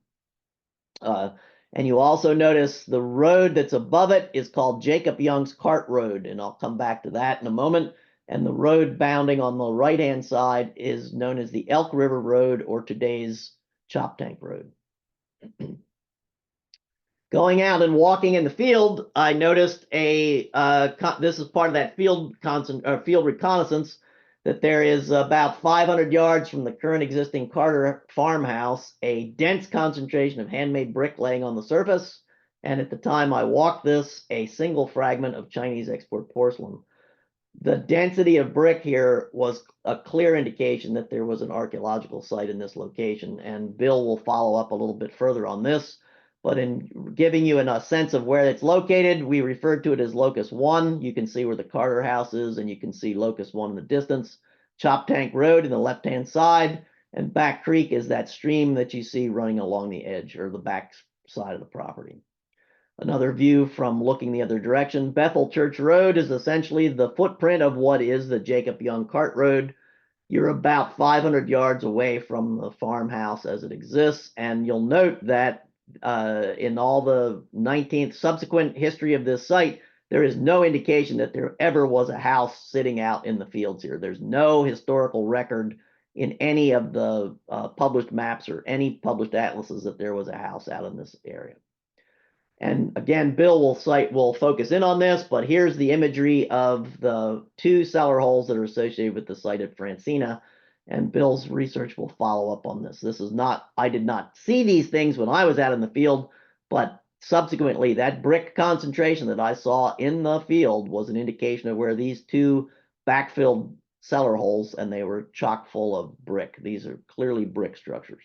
And you also notice the road that's above it is called Jacob Young's Cart Road, and I'll come back to that in a moment. And the road bounding on the right-hand side is known as the Elk River Road, or today's Chop Tank Road. Going out and walking in the field, I noticed this is part of that field reconnaissance, that there is about 500 yards from the current existing Carter Farmhouse, a dense concentration of handmade brick laying on the surface. And at the time I walked this, a single fragment of Chinese export porcelain. The density of brick here was a clear indication that there was an archaeological site in this location, and Bill will follow up a little bit further on this. But in giving you a sense of where it's located, we referred to it as Locus 1. You can see where the Carter House is, and you can see Locus 1 in the distance. Chop Tank Road in the left-hand side, and Back Creek is that stream that you see running along the edge, or the back side of the property. Another view from looking the other direction, Bethel Church Road is essentially the footprint of what is the Jacob Young Cart Road. You're about 500 yards away from the farmhouse as it exists, and you'll note that in all the 19th subsequent history of this site, there is no indication that there ever was a house sitting out in the fields here. There's no historical record in any of the published maps or any published atlases that there was a house out in this area. And again, Bill will focus in on this, but here's the imagery of the two cellar holes that are associated with the site at Francina. And Bill's research will follow up on this. This is not, I did not see these things when I was out in the field, but subsequently that brick concentration that I saw in the field was an indication of where these two backfilled cellar holes, and they were chock full of brick. These are clearly brick structures,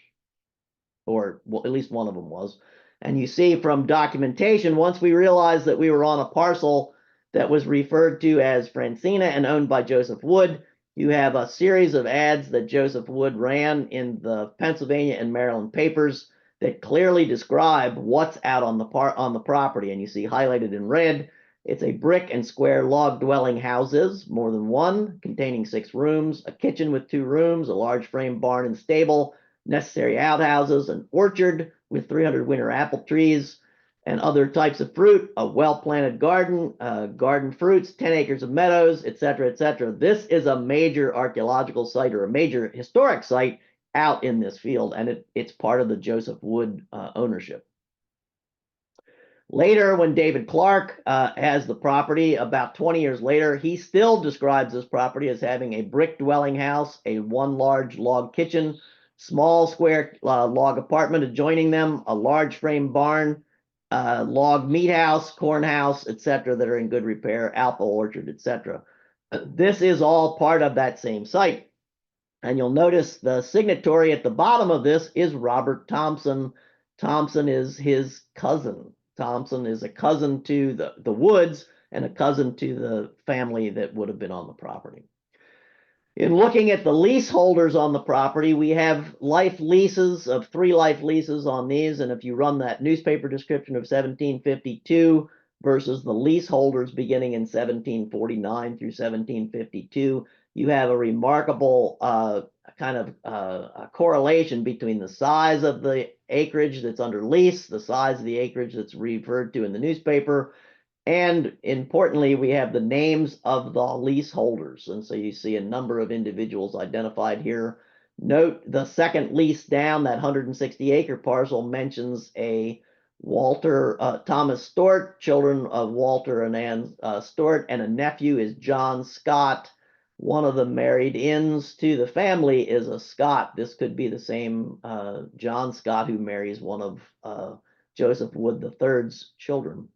or well, at least one of them was. And you see from documentation, once we realized that we were on a parcel that was referred to as Francina and owned by Joseph Wood, you have a series of ads that Joseph Wood ran in the Pennsylvania and Maryland papers that clearly describe what's out on the property. And you see highlighted in red, it's a brick and square log dwelling houses, more than one, containing 6 rooms, a kitchen with 2 rooms, a large frame barn and stable, necessary outhouses, an orchard with 300 winter apple trees and other types of fruit, a well-planted garden, garden fruits, 10 acres of meadows, etc., etc. This is a major archaeological site, or a major historic site out in this field, and it's part of the Joseph Wood ownership. Later, when David Clark has the property, about 20 years later, he still describes this property as having a brick dwelling house, one large log kitchen, small square log apartment adjoining them, a large frame barn, log meat house, corn house, etc., that are in good repair, apple orchard, etc. This is all part of that same site. And you'll notice the signatory at the bottom of this is Robert Thompson. Thompson is his cousin. Thompson is a cousin to the Woods and a cousin to the family that would have been on the property. In looking at the leaseholders on the property, we have life leases of 3 life leases on these. And if you run that newspaper description of 1752 versus the leaseholders beginning in 1749 through 1752, you have a remarkable kind of a correlation between the size of the acreage that's under lease, the size of the acreage that's referred to in the newspaper, and importantly, we have the names of the leaseholders. And so you see a number of individuals identified here. Note the second lease down, that 160-acre parcel mentions a Walter Thomas Stewart, children of Walter and Ann Stewart, and a nephew is John Scott. One of the married ins to the family is a Scott. This could be the same John Scott who marries one of Joseph Wood III's children.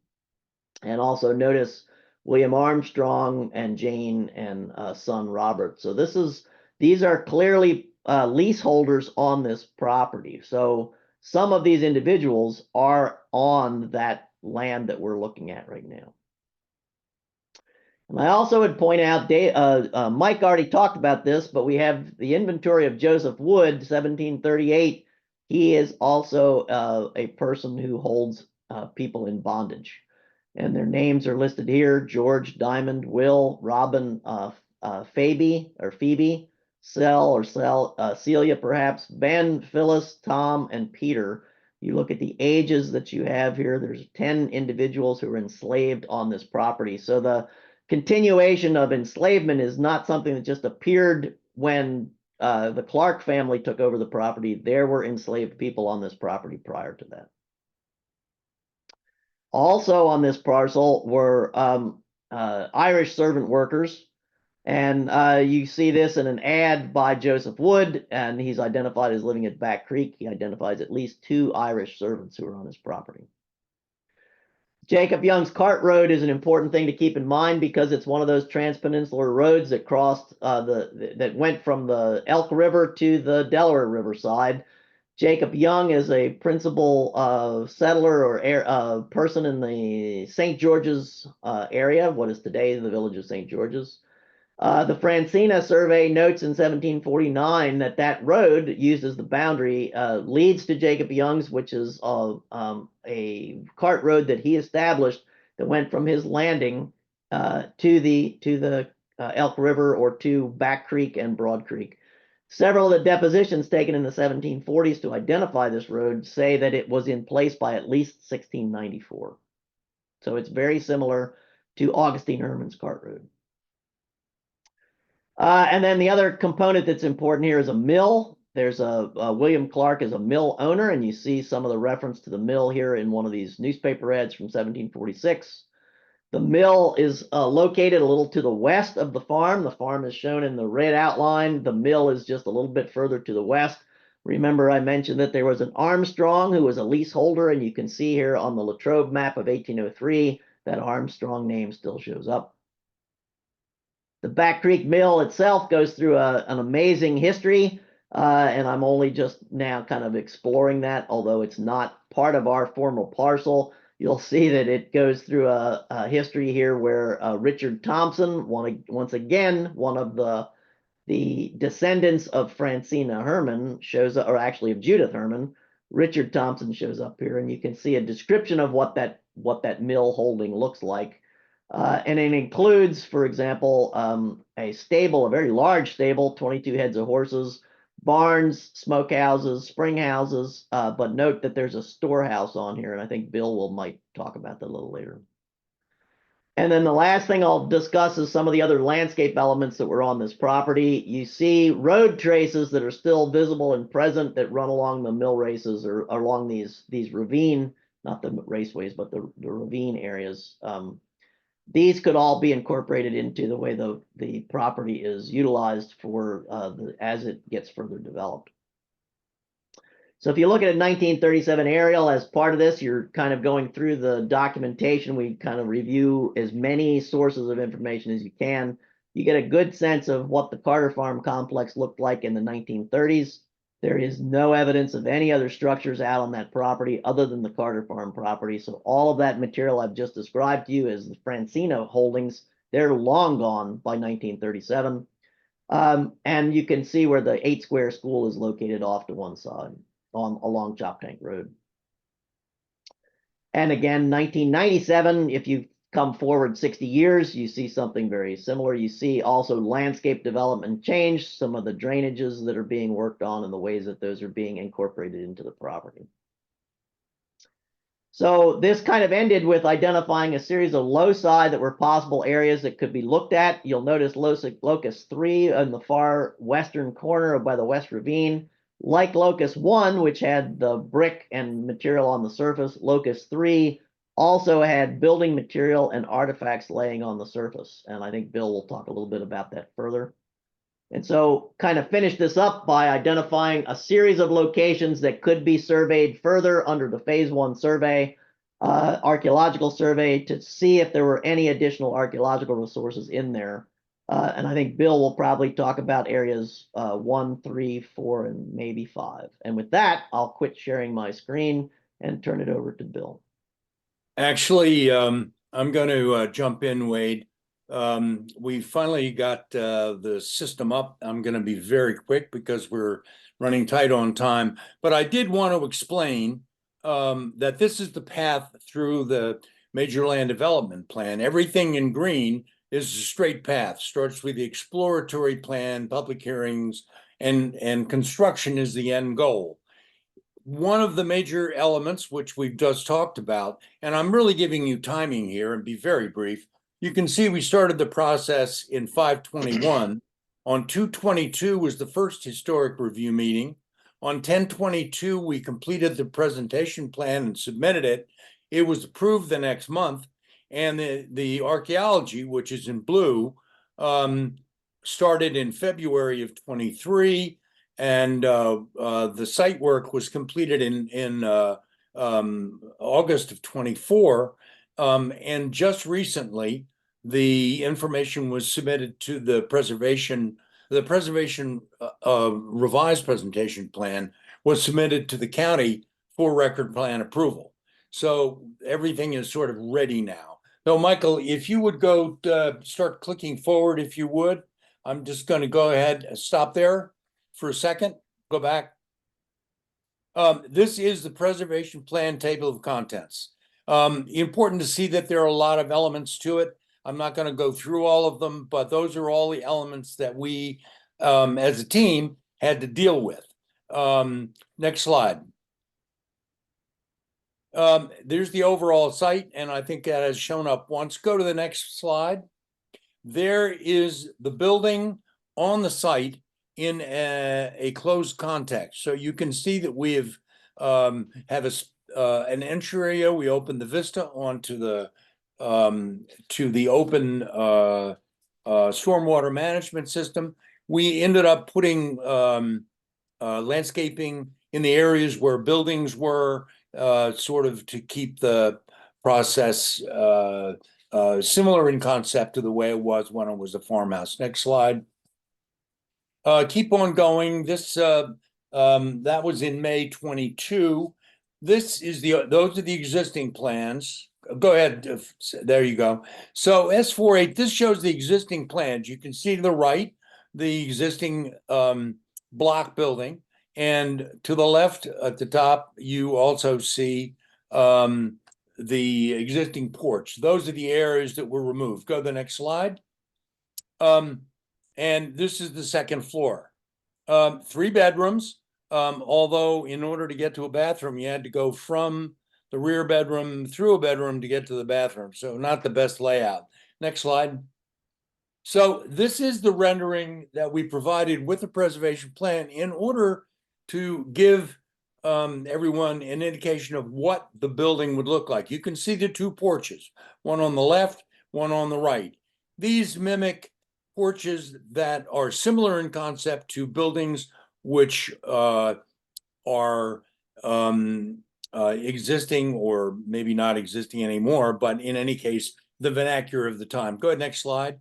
And also notice William Armstrong and Jane and son Robert. So these are clearly leaseholders on this property. So some of these individuals are on that land that we're looking at right now. And I also would point out, Mike already talked about this, but we have the inventory of Joseph Wood, 1738. He is also a person who holds people in bondage. And their names are listed here: George, Diamond, Will, Robin, Phoebe, Celia perhaps, Ben, Phyllis, Tom, and Peter. You look at the ages that you have here, there's 10 individuals who are enslaved on this property. So the continuation of enslavement is not something that just appeared when the Clark family took over the property. There were enslaved people on this property prior to that. Also on this parcel were Irish servant workers. And you see this in an ad by Joseph Wood, and he's identified as living at Back Creek. He identifies at least 2 Irish servants who are on his property. Jacob Young's Cart Road is an important thing to keep in mind because it's one of those transpeninsular roads that crossed that went from the Elk River to the Delaware River side. Jacob Young is a principal settler or person in the St. George's area, what is today the village of St. George's. The Francina survey notes in 1749 that road used as the boundary leads to Jacob Young's, which is a cart road that he established that went from his landing to the Elk River or to Back Creek and Broad Creek. Several of the depositions taken in the 1740s to identify this road say that it was in place by at least 1694. So it's very similar to Augustine Herman's Cart Road. And then the other component that's important here is a mill. There's William Clark is a mill owner, and you see some of the reference to the mill here in one of these newspaper ads from 1746. The mill is located a little to the west of the farm. The farm is shown in the red outline. The mill is just a little bit further to the west. Remember, I mentioned that there was an Armstrong who was a leaseholder, and you can see here on the Latrobe map of 1803 that Armstrong name still shows up. The Back Creek Mill itself goes through an amazing history, and I'm only just now kind of exploring that, although it's not part of our formal parcel. You'll see that it goes through a history here where Richard Thompson, once again, one of the descendants of Francina Herman shows up, or actually of Judith Herman. Richard Thompson shows up here, and you can see a description of what that mill holding looks like. And it includes, for example, a stable, a very large stable, 22 heads of horses, barns, smokehouses, spring houses, but note that there's a storehouse on here, and I think Bill might talk about that a little later. And then the last thing I'll discuss is some of the other landscape elements that were on this property. You see road traces that are still visible and present that run along the mill races or along these ravine, not the raceways, but the ravine areas. These could all be incorporated into the way the property is utilized for as it gets further developed. So if you look at a 1937 aerial as part of this, you're kind of going through the documentation. We kind of review as many sources of information as you can. You get a good sense of what the Carter Farm complex looked like in the 1930s. There is no evidence of any other structures out on that property other than the Carter Farm property. So all of that material I've just described to you as the Francina holdings, they're long gone by 1937. And you can see where the 8 Square School is located off to one side along Chop Tank Road. And again, 1997, if you come forward 60 years, you see something very similar. You see also landscape development change, some of the drainages that are being worked on and the ways that those are being incorporated into the property. So this kind of ended with identifying a series of loci that were possible areas that could be looked at. You'll notice locus 3 in the far western corner by the West Ravine. Like locus 1, which had the brick and material on the surface, locus 3 also had building material and artifacts laying on the surface. And I think Bill will talk a little bit about that further. And so kind of finish this up by identifying a series of locations that could be surveyed further under the phase 1 survey, archaeological survey, to see if there were any additional archaeological resources in there. And I think Bill will probably talk about areas 1, 3, 4, and maybe 5. And with that, I'll quit sharing my screen and turn it over to Bill. Actually, I'm going to jump in, Wade. We finally got the system up. I'm going to be very quick because we're running tight on time. But I did want to explain that this is the path through the major land development plan. Everything in green is a straight path. Starts with the exploratory plan, public hearings, and construction is the end goal. One of the major elements, which we've just talked about, and I'm really giving you timing here and be very brief. You can see we started the process in 5/21. On 2/22 was the first historic review meeting. On 10/22, we completed the presentation plan and submitted it. It was approved the next month. And the archaeology, which is in blue, started in February of 23. And the site work was completed in August of 24. And just recently, the information was submitted to the preservation revised presentation plan was submitted to the county for record plan approval. So everything is sort of ready now. So Michael, if you would go start clicking forward, if you would, I'm just going to go ahead and stop there for a second, go back. This is the preservation plan table of contents. Important to see that there are a lot of elements to it. I'm not going to go through all of them, but those are all the elements that we, as a team, had to deal with. Next slide. There's the overall site, and I think that has shown up once. Go to the next slide. There is the building on the site in a closed context. So you can see that we have an entry area. We opened the vista onto the to the open stormwater management system. We ended up putting landscaping in the areas where buildings were, sort of to keep the process similar in concept to the way it was when it was a farmhouse. Next slide. Keep on going. This that was in May 22. This is those are the existing plans. Go ahead. There you go. So S48, this shows the existing plans. You can see to the right the existing block building, and to the left at the top you also see the existing porch. Those are the areas that were removed. Go to the next slide. And this is the second floor. 3 bedrooms, although in order to get to a bathroom, you had to go from the rear bedroom through a bedroom to get to the bathroom. So not the best layout. Next slide. So this is the rendering that we provided with the preservation plan in order to give everyone an indication of what the building would look like. You can see the 2 porches, one on the left, one on the right. These mimic porches that are similar in concept to buildings which are existing or maybe not existing anymore, but in any case, the vernacular of the time. Go ahead, next slide.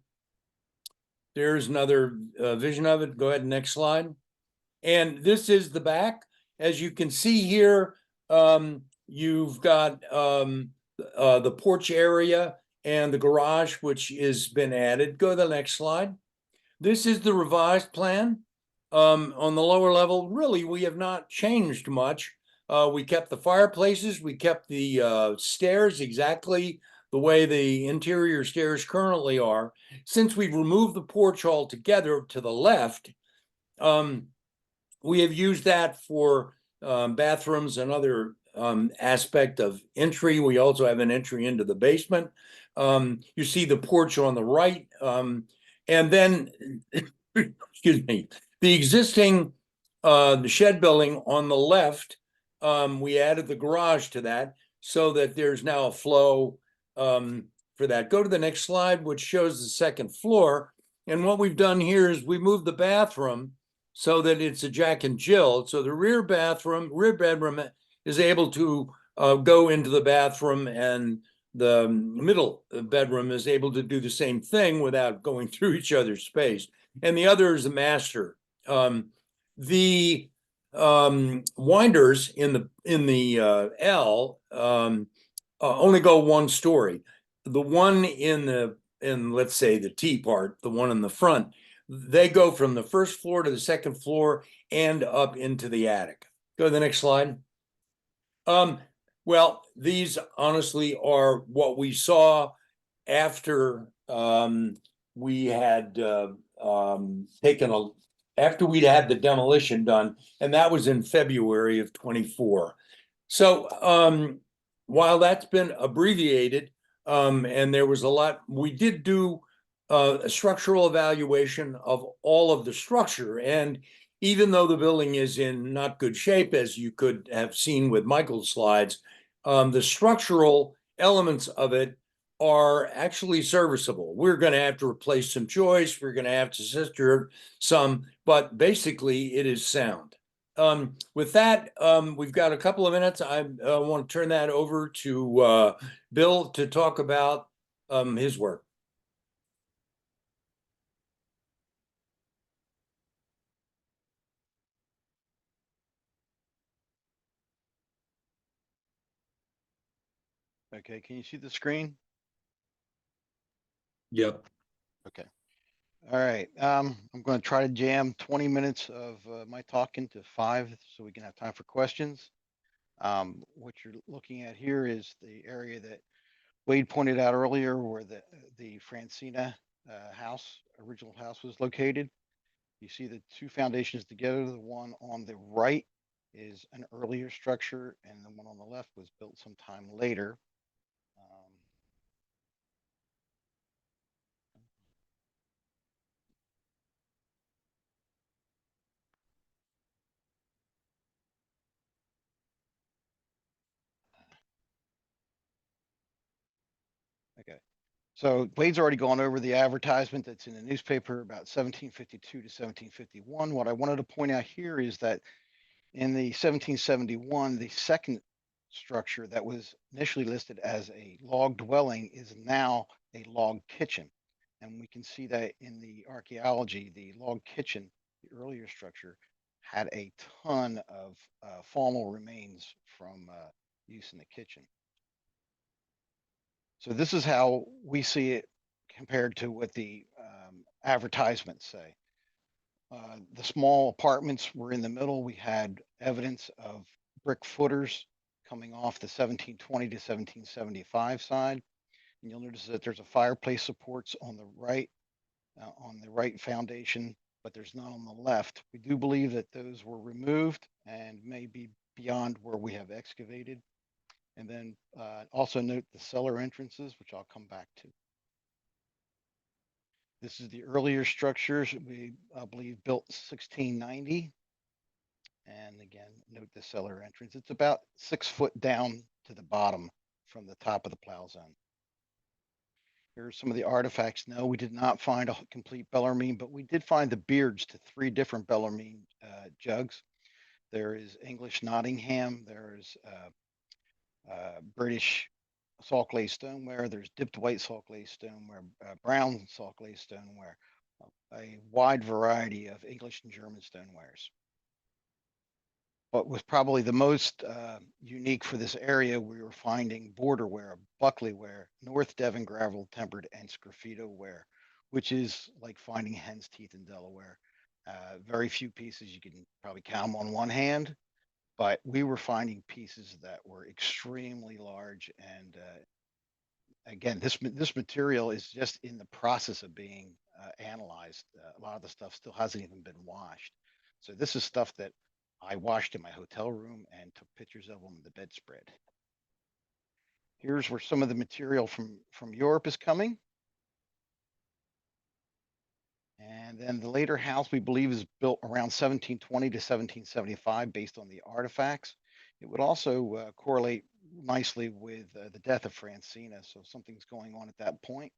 There's another vision of it. Go ahead, next slide. And this is the back. As you can see here, you've got the porch area and the garage, which has been added. Go to the next slide. This is the revised plan. On the lower level, really, we have not changed much. We kept the fireplaces, we kept the stairs exactly the way the interior stairs currently are, since we've removed the porch altogether to the left, we have used that for bathrooms and other aspect of entry. We also have an entry into the basement. You see the porch on the right. And then, excuse me, the existing the shed building on the left, we added the garage to that so that there's now a flow for that. Go to the next slide, which shows the second floor. And what we've done here is we moved the bathroom so that it's a Jack and Jill. So the rear bedroom is able to go into the bathroom, and the middle bedroom is able to do the same thing without going through each other's space. And the other is the master. The winders in the L only go one story. The one in let's say the T part, the one in the front, they go from the first floor to the second floor and up into the attic. Go to the next slide. Well, these honestly are what we saw after we had after we'd had the demolition done, and that was in February of 24. So while that's been abbreviated, and there was a lot, we did do a structural evaluation of all of the structure. And even though the building is in not good shape, as you could have seen with Michael's slides, the structural elements of it are actually serviceable. We're going to have to replace some joists. We're going to have to sister some, but basically it is sound. With that, we've got a couple of minutes. I want to turn that over to Bill to talk about his work. Okay, can you see the screen? Yep. Okay. All right. I'm going to try to jam 20 minutes of my talk into 5 so we can have time for questions. What you're looking at here is the area that Wade pointed out earlier, where the Francina original house was located. You see the two foundations together. The one on the right is an earlier structure, and the one on the left was built sometime later. Okay. So Wade's already gone over the advertisement that's in the newspaper about 1752 to 1751. What I wanted to point out here is that in the 1771, the second structure that was initially listed as a log dwelling is now a log kitchen. And we can see that in the archaeology, the log kitchen, the earlier structure, had a ton of faunal remains from use in the kitchen. So this is how we see it compared to what the advertisements say. The small apartments were in the middle. We had evidence of brick footers coming off the 1720 to 1775 side. And you'll notice that there's a fireplace supports on the right foundation, but there's none on the left. We do believe that those were removed and may be beyond where we have excavated. And then also note the cellar entrances, which I'll come back to. This is the earlier structures we believe built 1690. And again, note the cellar entrance. It's about 6 foot down to the bottom from the top of the plow zone. Here are some of the artifacts. No, we did not find a complete Bellarmine, but we did find the beards to 3 different Bellarmine jugs. There is English Nottingham. There's British salt glaze stoneware. There's dipped white salt glaze stoneware, brown salt glaze stoneware, a wide variety of English and German stonewares. What was probably the most unique for this area, we were finding borderware, buckley-ware, North Devon gravel tempered, and sgraffito ware, which is like finding hen's teeth in Delaware. Very few pieces, you can probably count them on one hand, but we were finding pieces that were extremely large again, this material is just in the process of being analyzed. A lot of the stuff still hasn't even been washed. So this is stuff that I washed in my hotel room and took pictures of on the bedspread. Here's where some of the material from Europe is coming. And then the later house, we believe, is built around 1720 to 1775 based on the artifacts. It would also correlate nicely with the death of Francina, so something's going on at that point.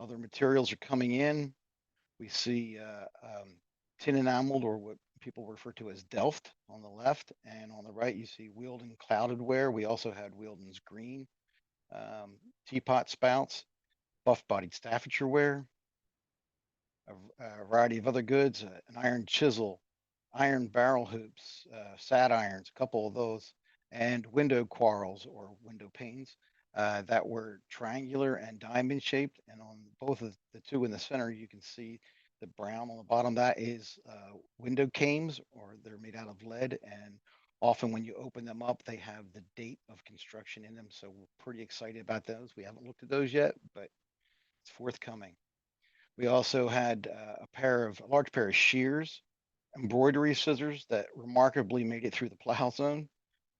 Other materials are coming in. We see tin enameled, or what people refer to as Delft on the left, and on the right you see Wealden clouded ware. We also had Wealden's green teapot spouts, buff-bodied Staffordshire ware, a variety of other goods, an iron chisel, iron barrel hoops, sad irons, a couple of those, and window quarrels or window panes that were triangular and diamond shaped. And on both of the two in the center, you can see the brown on the bottom. That is window cames, or they're made out of lead. And often when you open them up, they have the date of construction in them. So we're pretty excited about those. We haven't looked at those yet, but it's forthcoming. We also had a large pair of shears, embroidery scissors that remarkably made it through the plow zone,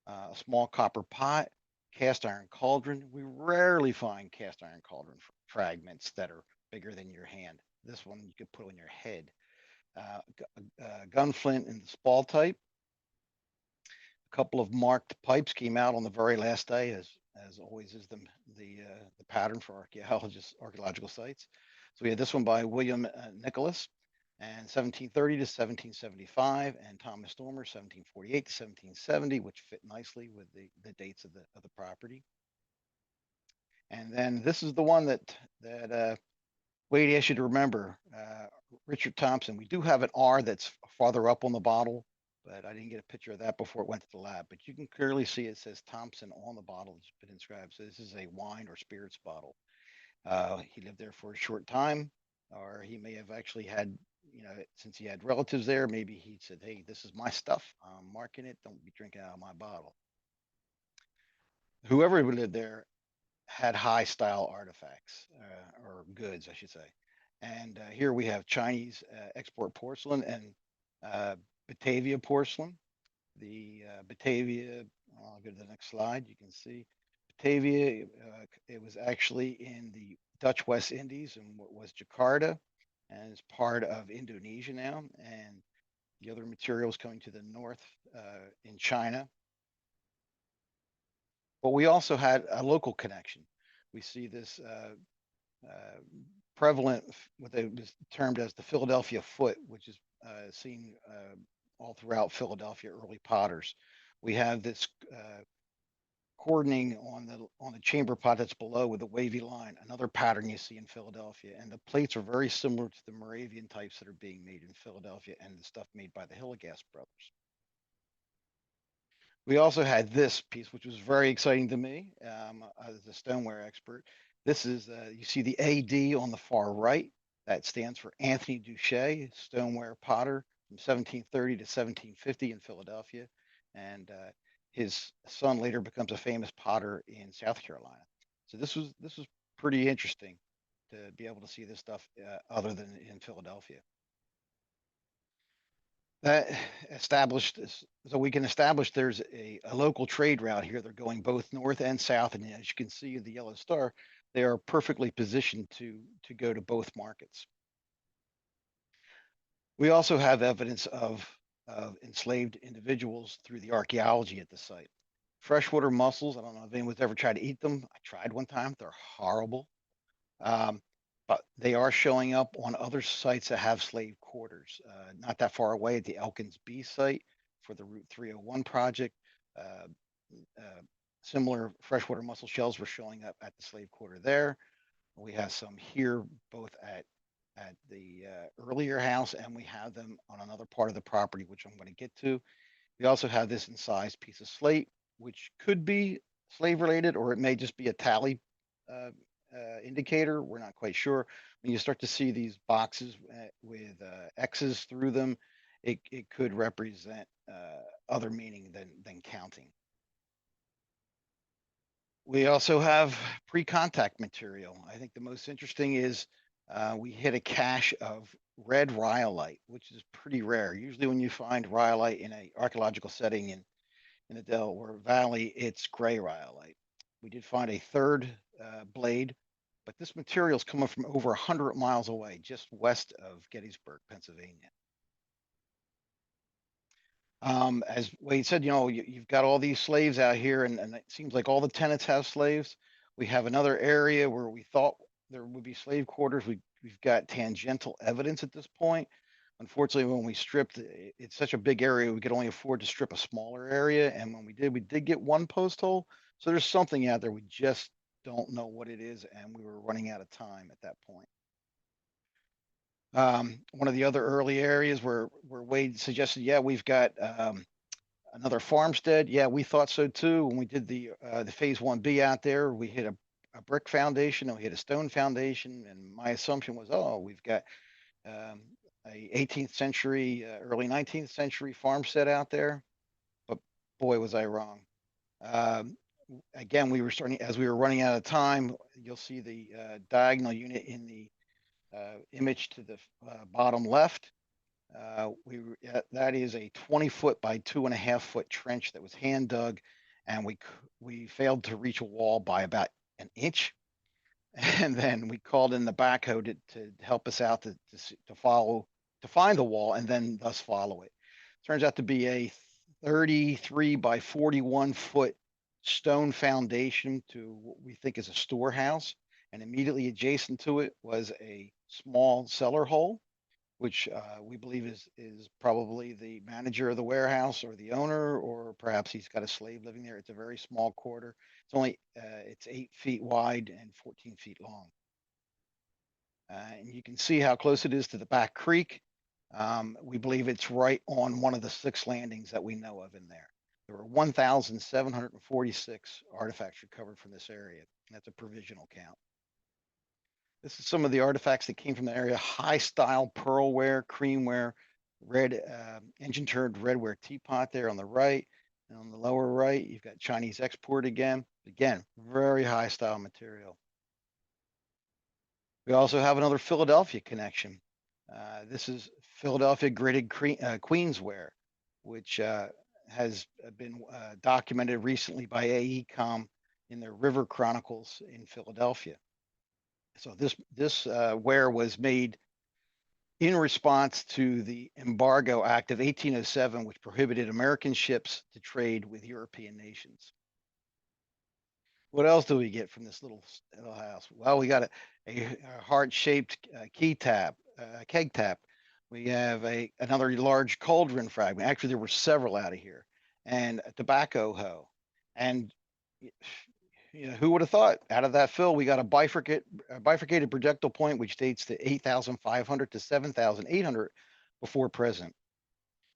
a small copper pot, cast iron cauldron. We rarely find cast iron cauldron fragments that are bigger than your hand. This one you could put on your head. Gun flint in the spall type. A couple of marked pipes came out on the very last day, as always is the pattern for archaeological sites. So we had this one by William Nicholas, and 1730 to 1775, and Thomas Stormer, 1748 to 1770, which fit nicely with the dates of the property. And then this is the one that Wade asked you to remember, Richard Thompson. We do have an R that's farther up on the bottle, but I didn't get a picture of that before it went to the lab. But you can clearly see it says Thompson on the bottle. It's been inscribed. So this is a wine or spirits bottle. He lived there for a short time, or he may have actually had, since he had relatives there, maybe he said, hey, this is my stuff. I'm marking it. Don't be drinking out of my bottle. Whoever lived there had high style artifacts, or goods, I should say. And here we have Chinese export porcelain and Batavia porcelain. The Batavia, I'll go to the next slide. You can see Batavia, it was actually in the Dutch West Indies and what was Jakarta, and is part of Indonesia now. And the other materials coming to the north in China. But we also had a local connection. We see this prevalent, what was termed as the Philadelphia foot, which is seen all throughout Philadelphia, early potters. We have this cordoning on the chamber pot that's below with a wavy line, another pattern you see in Philadelphia. And the plates are very similar to the Moravian types that are being made in Philadelphia and the stuff made by the Hilligas brothers. We also had this piece, which was very exciting to me as a stoneware expert. This is, you see the AD on the far right. That stands for Anthony Duché, stoneware potter from 1730 to 1750 in Philadelphia. And his son later becomes a famous potter in South Carolina. So this was pretty interesting to be able to see this stuff other than in Philadelphia. That established, so we can establish there's a local trade route here. They're going both north and south, and as you can see the yellow star, they are perfectly positioned to go to both markets. We also have evidence of enslaved individuals through the archaeology at the site. Freshwater mussels, I don't know if anyone's ever tried to eat them. I tried one time, they're horrible. But they are showing up on other sites that have slave quarters. Not that far away at the Elkins B site for the Route 301 project. Similar freshwater mussel shells were showing up at the slave quarter there. We have some here both at the earlier house, and we have them on another part of the property, which I'm going to get to. We also have this incised piece of slate, which could be slave related, or it may just be a tally indicator. We're not quite sure. When you start to see these boxes with X's through them, it could represent other meaning than counting. We also have pre-contact material. I think the most interesting is we hit a cache of red rhyolite, which is pretty rare. Usually when you find rhyolite in an archaeological setting in the Delaware Valley, it's gray rhyolite. We did find a third blade, but this material is coming from over 100 miles away, just west of Gettysburg, Pennsylvania. As Wade said, you've got all these slaves out here, and it seems like all the tenants have slaves. We have another area where we thought there would be slave quarters. We've got tangential evidence at this point. Unfortunately, when we stripped, it's such a big area, we could only afford to strip a smaller area. And when we did get one post hole. So there's something out there. We just don't know what it is. And we were running out of time at that point. One of the other early areas where Wade suggested, yeah, we've got another farmstead. Yeah, we thought so too. When we did the phase 1B out there, we hit a brick foundation and we hit a stone foundation. And my assumption was, oh, we've got a 18th century, early 19th century farmstead out there. But boy, was I wrong. Again, as we were running out of time, you'll see the diagonal unit in the image to the bottom left. That is a 20-foot by 2.5-foot trench that was hand dug, and we failed to reach a wall by about an inch. And then we called in the backhoe to help us out to find the wall and then thus follow it. Turns out to be a 33 by 41 foot stone foundation to what we think is a storehouse. And immediately adjacent to it was a small cellar hole, which we believe is probably the manager of the warehouse or the owner, or perhaps he's got a slave living there. It's a very small quarter. It's 8 feet wide and 14 feet long. And you can see how close it is to the back creek. We believe it's right on one of the 6 landings that we know of in there. There were 1,746 artifacts recovered from this area. That's a provisional count. This is some of the artifacts that came from the area: high style pearlware, creamware, red engine turned redware teapot there on the right. And on the lower right, you've got Chinese export again. Again, very high style material. We also have another Philadelphia connection. This is Philadelphia gridded queensware, which has been documented recently by AECOM in their River Chronicles in Philadelphia. So this ware was made in response to the Embargo Act of 1807, which prohibited American ships to trade with European nations. What else do we get from this little house? Well, we got a heart-shaped keg tap. We have another large cauldron fragment. Actually, there were several out of here, and a tobacco hoe. And who would have thought? Out of that fill, we got a bifurcated projectile point, which dates to 8,500 to 7,800 before present.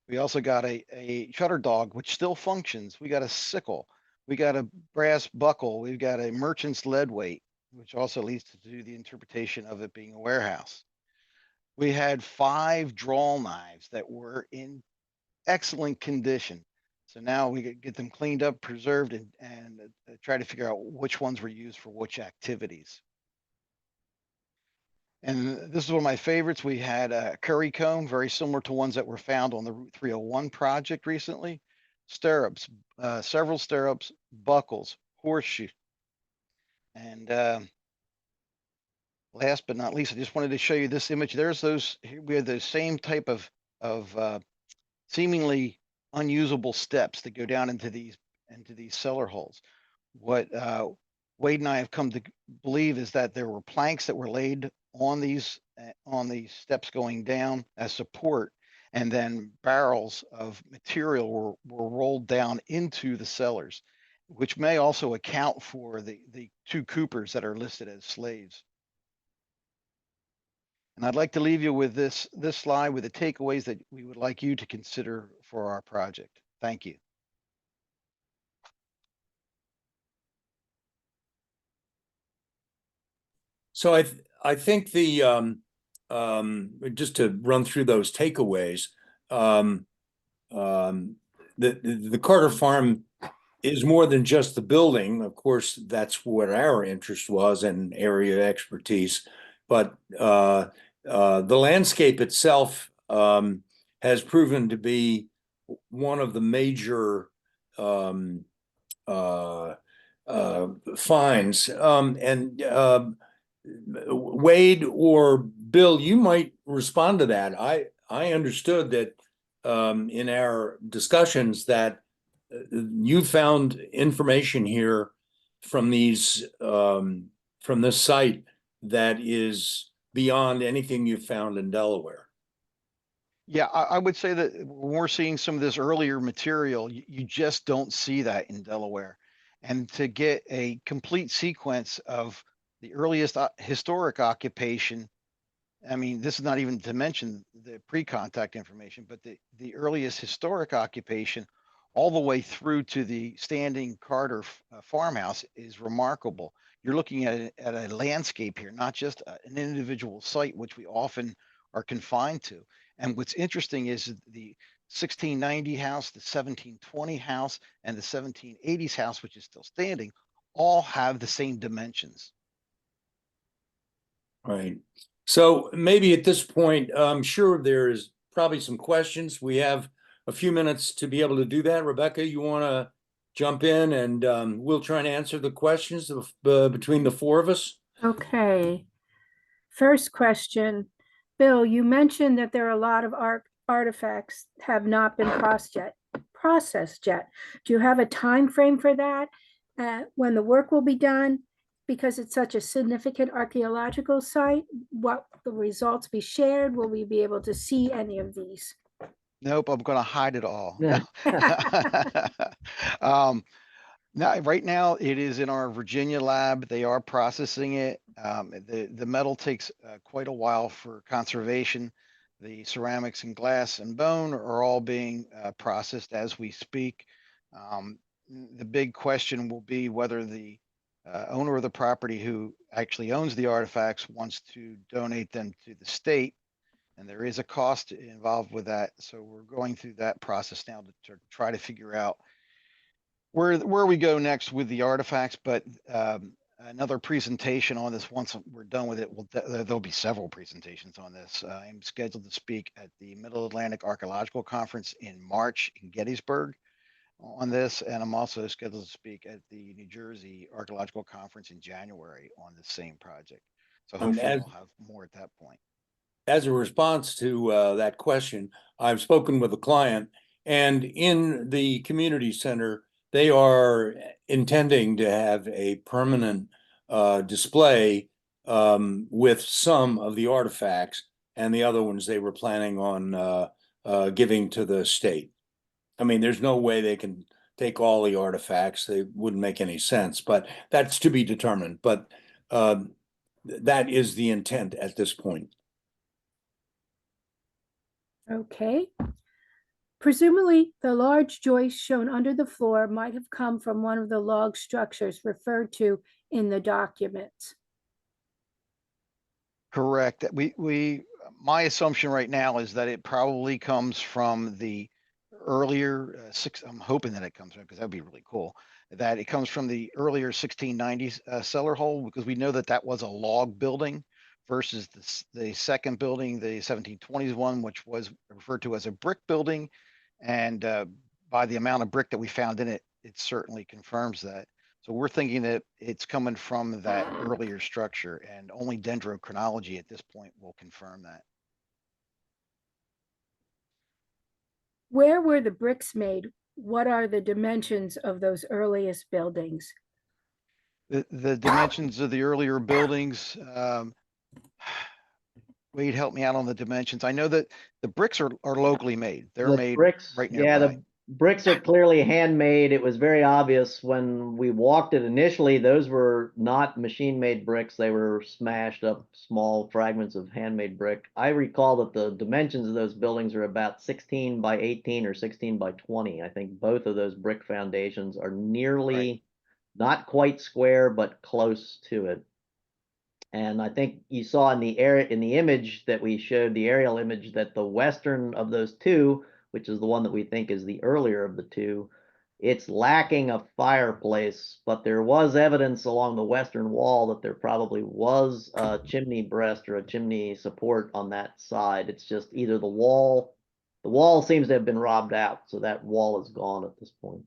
We also got a shutter dog, which still functions. We got a sickle. We got a brass buckle. We've got a merchant's lead weight, which also leads to the interpretation of it being a warehouse. We had 5 drawl knives that were in excellent condition. So now we get them cleaned up, preserved, and try to figure out which ones were used for which activities. And this is one of my favorites. We had a curry comb, very similar to ones that were found on the Route 301 project recently. Stirrups, several stirrups, buckles, horseshoe. And last but not least, I just wanted to show you this image. There's those, we had the same type of seemingly unusable steps that go down into these cellar holes. What Wade and I have come to believe is that there were planks that were laid on these steps going down as support, and then barrels of material were rolled down into the cellars, which may also account for the 2 coopers that are listed as slaves. And I'd like to leave you with this slide with the takeaways that we would like you to consider for our project. Thank you. So I think the just to run through those takeaways, the Carter Farm is more than just the building. Of course, that's what our interest was and area expertise. But the landscape itself has proven to be one of the major finds. Wade or Bill, you might respond to that. I understood that in our discussions that you found information here from these from this site that is beyond anything you found in Delaware. Yeah, I would say that when we're seeing some of this earlier material, you just don't see that in Delaware. And to get a complete sequence of the earliest historic occupation, I mean, this is not even to mention the pre-contact information, but the earliest historic occupation all the way through to the standing Carter farmhouse is remarkable. You're looking at a landscape here, not just an individual site, which we often are confined to. And what's interesting is the 1690 house, the 1720 house, and the 1780s house, which is still standing, all have the same dimensions. Right. So maybe at this point, I'm sure there is probably some questions. We have a few minutes to be able to do that. Rebecca, you want to jump in and we'll try and answer the questions between the four of us? Okay. First question. Bill, you mentioned that there are a lot of artifacts have not been processed yet. Do you have a time frame for that? When the work will be done? Because it's such a significant archaeological site, what the results be shared? Will we be able to see any of these? Nope, I'm going to hide it all. Yeah. Now, right now it is in our Virginia lab. They are processing it. The metal takes quite a while for conservation. The ceramics and glass and bone are all being processed as we speak. The big question will be whether the owner of the property who actually owns the artifacts wants to donate them to the state. And there is a cost involved with that. So we're going through that process now to try to figure out where we go next with the artifacts. But another presentation on this, once we're done with it, there'll be several presentations on this. I'm scheduled to speak at the Middle Atlantic Archaeological Conference in March in Gettysburg on this. And I'm also scheduled to speak at the New Jersey Archaeological Conference in January on the same project. So hopefully we'll have more at that point. As a response to that question, I've spoken with a client, and in the community center, they are intending to have a permanent display with some of the artifacts, and the other ones they were planning on giving to the state. I mean, there's no way they can take all the artifacts. They wouldn't make any sense, but that's to be determined. But that is the intent at this point. Okay. Presumably, the large joist shown under the floor might have come from one of the log structures referred to in the documents. Correct. My assumption right now is that it probably comes from the earlier I'm hoping that it comes from, because that'd be really cool, that it comes from the earlier 1690s cellar hole, because we know that was a log building versus the second building, the 1720s one, which was referred to as a brick building. And by the amount of brick that we found in it, it certainly confirms that. So we're thinking that it's coming from that earlier structure, and only dendrochronology at this point will confirm that. Where were the bricks made? What are the dimensions of those earliest buildings? The dimensions of the earlier buildings, Wade, help me out on the dimensions. I know that the bricks are locally made. They're made bricks, right nearby. yeah, the bricks are clearly handmade. It was very obvious when we walked it initially. Those were not machine-made bricks. They were smashed up small fragments of handmade brick. I recall that the dimensions of those buildings are about 16 by 18 or 16 by 20. I think both of those brick foundations are nearly, not quite square, but close to it. And I think you saw in the image that we showed, the aerial image, that the western of those two, which is the one that we think is the earlier of the two, It's lacking a fireplace, but there was evidence along the western wall that there probably was a chimney breast or a chimney support on that side. It's just either the wall seems to have been robbed out, so that wall is gone at this point.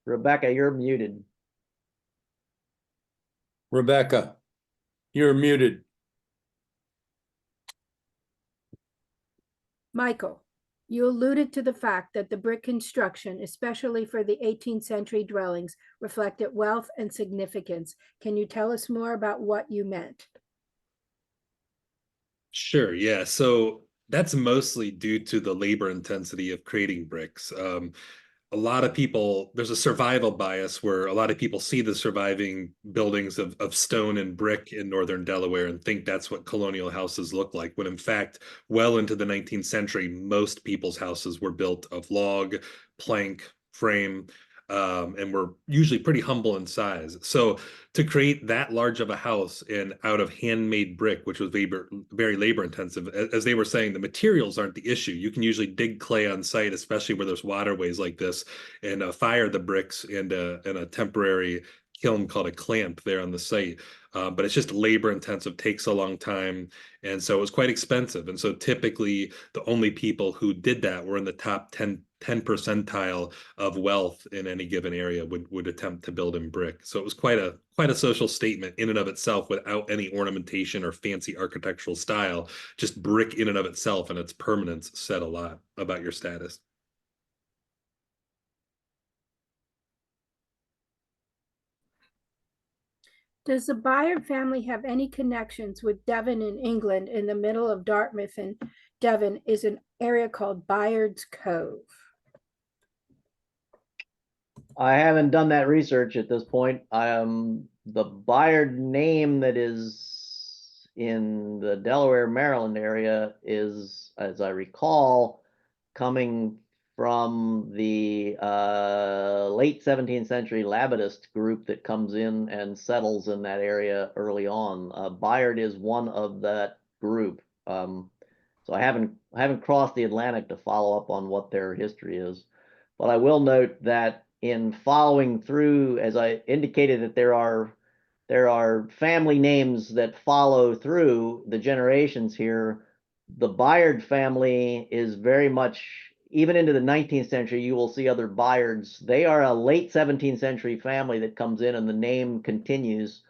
Rebecca, you're muted. Rebecca, you're muted. Michael, you alluded to the fact that the brick construction, especially for the 18th century dwellings, reflected wealth and significance. Can you tell us more about what you meant? Sure, yeah. So that's mostly due to the labor intensity of creating bricks. A lot of people, there's a survival bias where a lot of people see the surviving buildings of stone and brick in northern Delaware and think that's what colonial houses look like, when in fact, well into the 19th century, most people's houses were built of log, plank, frame, and were usually pretty humble in size. So to create that large of a house in out of handmade brick, which was very labor intensive, as they were saying, the materials aren't the issue. You can usually dig clay on site, especially where there's waterways like this, and fire the bricks in a temporary kiln called a clamp there on the site. But it's just labor intensive, takes a long time, and so it was quite expensive. And so typically the only people who did that were in the top 10 percentile of wealth in any given area would attempt to build in brick. So it was quite a social statement in and of itself, without any ornamentation or fancy architectural style. Just brick in and of itself and its permanence said a lot about your status. Does the Byard family have any connections with Devon in England? In the middle of Dartmouth and Devon is an area called Byard's Cove. I haven't done that research at this point. The Byard name that is in the Delaware, Maryland area is, as I recall, coming from the late 17th century Labadist group that comes in and settles in that area early on. Byard is one of that group. So I haven't crossed the Atlantic to follow up on what their history is, but I will note that in following through, as I indicated, that there are family names that follow through the generations here. The Byard family is very much, even into the 19th century, you will see other Byards. They are a late 17th century family that comes in and the name continues.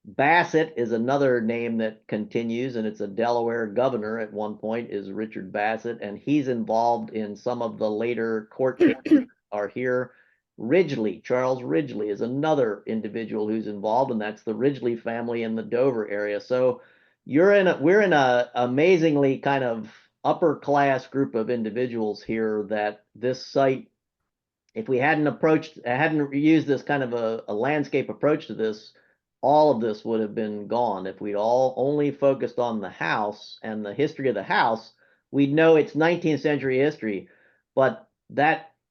Bassett is another name that continues, and it's a Delaware governor at one point, is Richard Bassett, and he's involved in some of the later court cases are here. Ridgely, Charles Ridgely is another individual who's involved, and that's the Ridgely family in the Dover area. So we're in a amazingly kind of upper class group of individuals here that this site, if we hadn't used this kind of a landscape approach to this, all of this would have been gone. If we'd all only focused on the house and the history of the house, we'd know it's 19th century history, but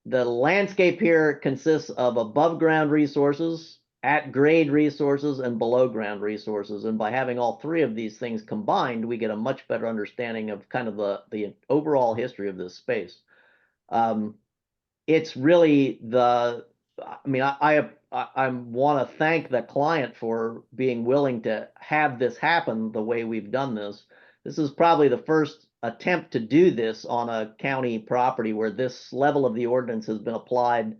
the landscape here consists of above ground resources, at grade resources, and below ground resources. And by having all three of these things combined, we get a much better understanding of kind of the overall history of this space. It's really I want to thank the client for being willing to have this happen the way we've done this. This is probably the first attempt to do this on a county property where this level of the ordinance has been applied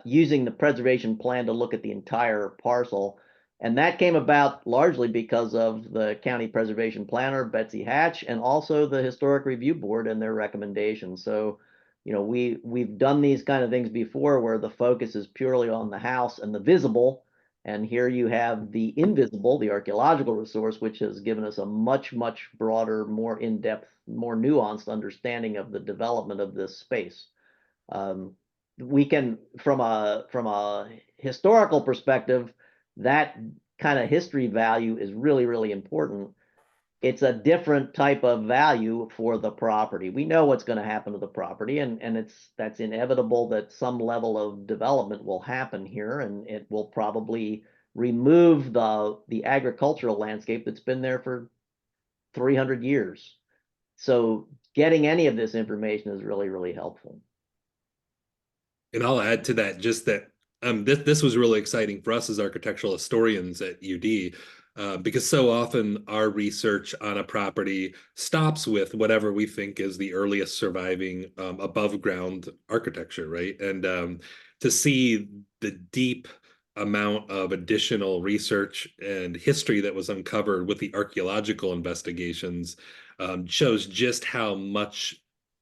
using the preservation plan to look at the entire parcel. And that came about largely because of the county preservation planner, Betsy Hatch, and also the Historic Review Board and their recommendations. So, you know, we've done these kind of things before where the focus is purely on the house and the visible. And here you have the invisible, the archaeological resource, which has given us a much, much broader, more in-depth, more nuanced understanding of the development of this space. We can, from a historical perspective, that kind of history value is really, really important. It's a different type of value for the property. We know what's going to happen to the property, and that's inevitable that some level of development will happen here, and it will probably remove the agricultural landscape that's been there for 300 years. So getting any of this information is really, really helpful. And I'll add to that just that this was really exciting for us as architectural historians at UD, because so often our research on a property stops with whatever we think is the earliest surviving above ground architecture, right? And to see the deep amount of additional research and history that was uncovered with the archaeological investigations shows just how much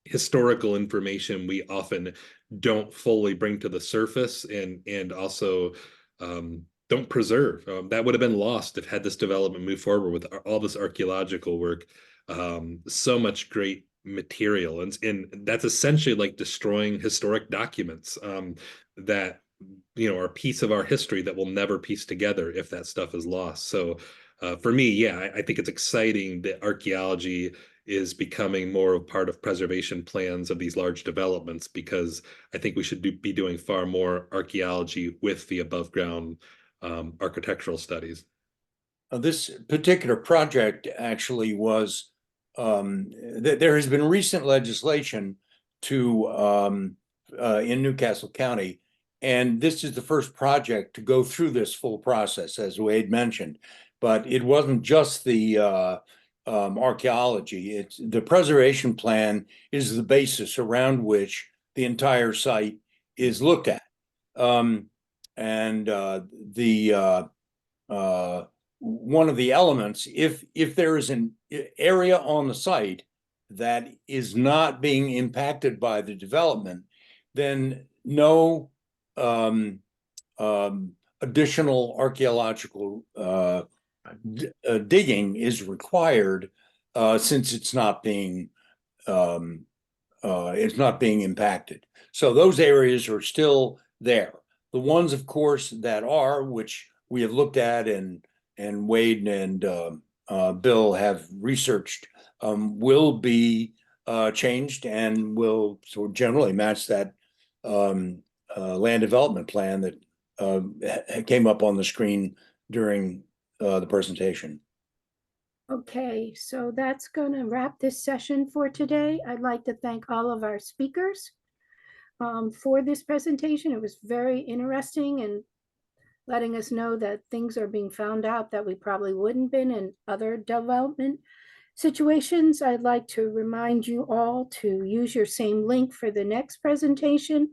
historical information we often don't fully bring to the surface and also don't preserve. That would have been lost if had this development moved forward with all this archaeological work. So much great material, and that's essentially like destroying historic documents that are a piece of our history that we'll never piece together if that stuff is lost. So for me, yeah, I think it's exciting that archaeology is becoming more of part of preservation plans of these large developments, because I think we should be doing far more archaeology with the above ground architectural studies. This particular project actually was, there has been recent legislation to in Newcastle County, and this is the first project to go through this full process, as Wade mentioned. But it wasn't just the archaeology. It's the preservation plan is the basis around which the entire site is looked at. One of the elements, if there is an area on the site that is not being impacted by the development, then no additional archaeological digging is required, since it's not being impacted. So those areas are still there. The ones, of course, that are, which we have looked at and Wade and Bill have researched, will be changed and will sort of generally match that land development plan that came up on the screen during the presentation. Okay, so that's going to wrap this session for today. I'd like to thank all of our speakers for this presentation. It was very interesting and letting us know that things are being found out that we probably wouldn't been in other development situations. I'd like to remind you all to use your same link for the next presentation.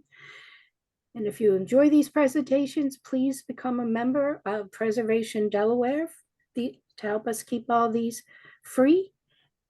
And if you enjoy these presentations, please become a member of Preservation Delaware to help us keep all these free.